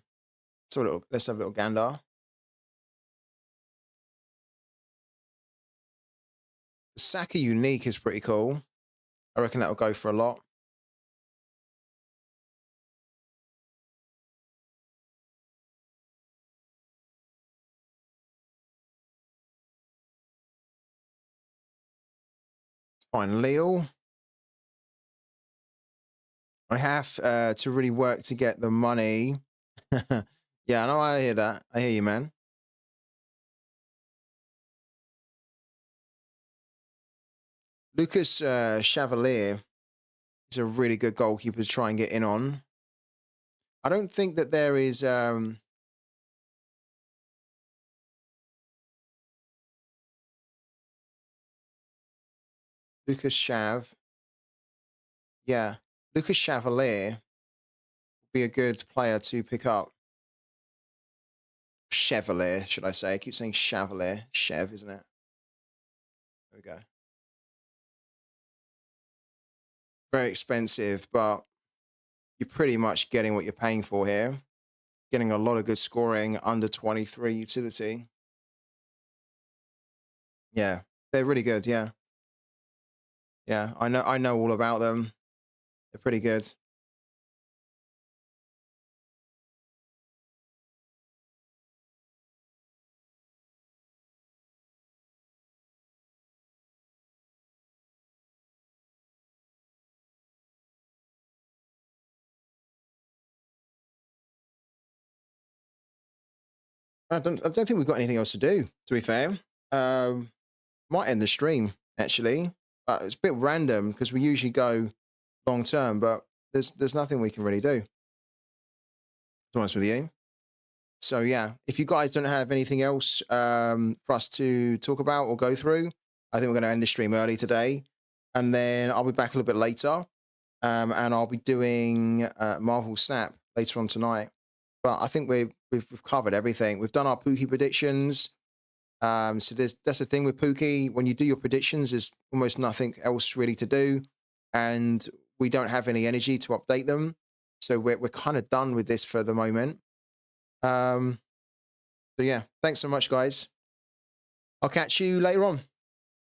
So let's have a little gander. The Saka unique is pretty cool. I reckon that'll go for a lot. Fine, Leo. I have to really work to get the money. Yeah, I know. I hear that. I hear you, man. Lucas Chevalier is a really good goalkeeper to try and get in on. I don't think that there is. Lucas Chav. Yeah, Lucas Chevalier would be a good player to pick up. Chevalier, should I say? I keep saying Chevalier. Chev, isn't it? There we go. Very expensive, but you're pretty much getting what you're paying for here. Getting a lot of good scoring, under 23 utility. Yeah, they're really good. Yeah, yeah. I know all about them. They're pretty good. I don't think we've got anything else to do. To be fair, might end the stream actually. It's a bit random because we usually go long term, but there's nothing we can really do. To be honest with you. So yeah, if you guys don't have anything else for us to talk about or go through, I think we're going to end the stream early today, and then I'll be back a little bit later, and I'll be doing Marvel Snap later on tonight. But I think we've covered everything. We've done our Pooky predictions. So that's the thing with Pooky. When you do your predictions, there's almost nothing else really to do, and we don't have any energy to update them. So we're kind of done with this for the moment. So yeah, thanks so much, guys. I'll catch you later on.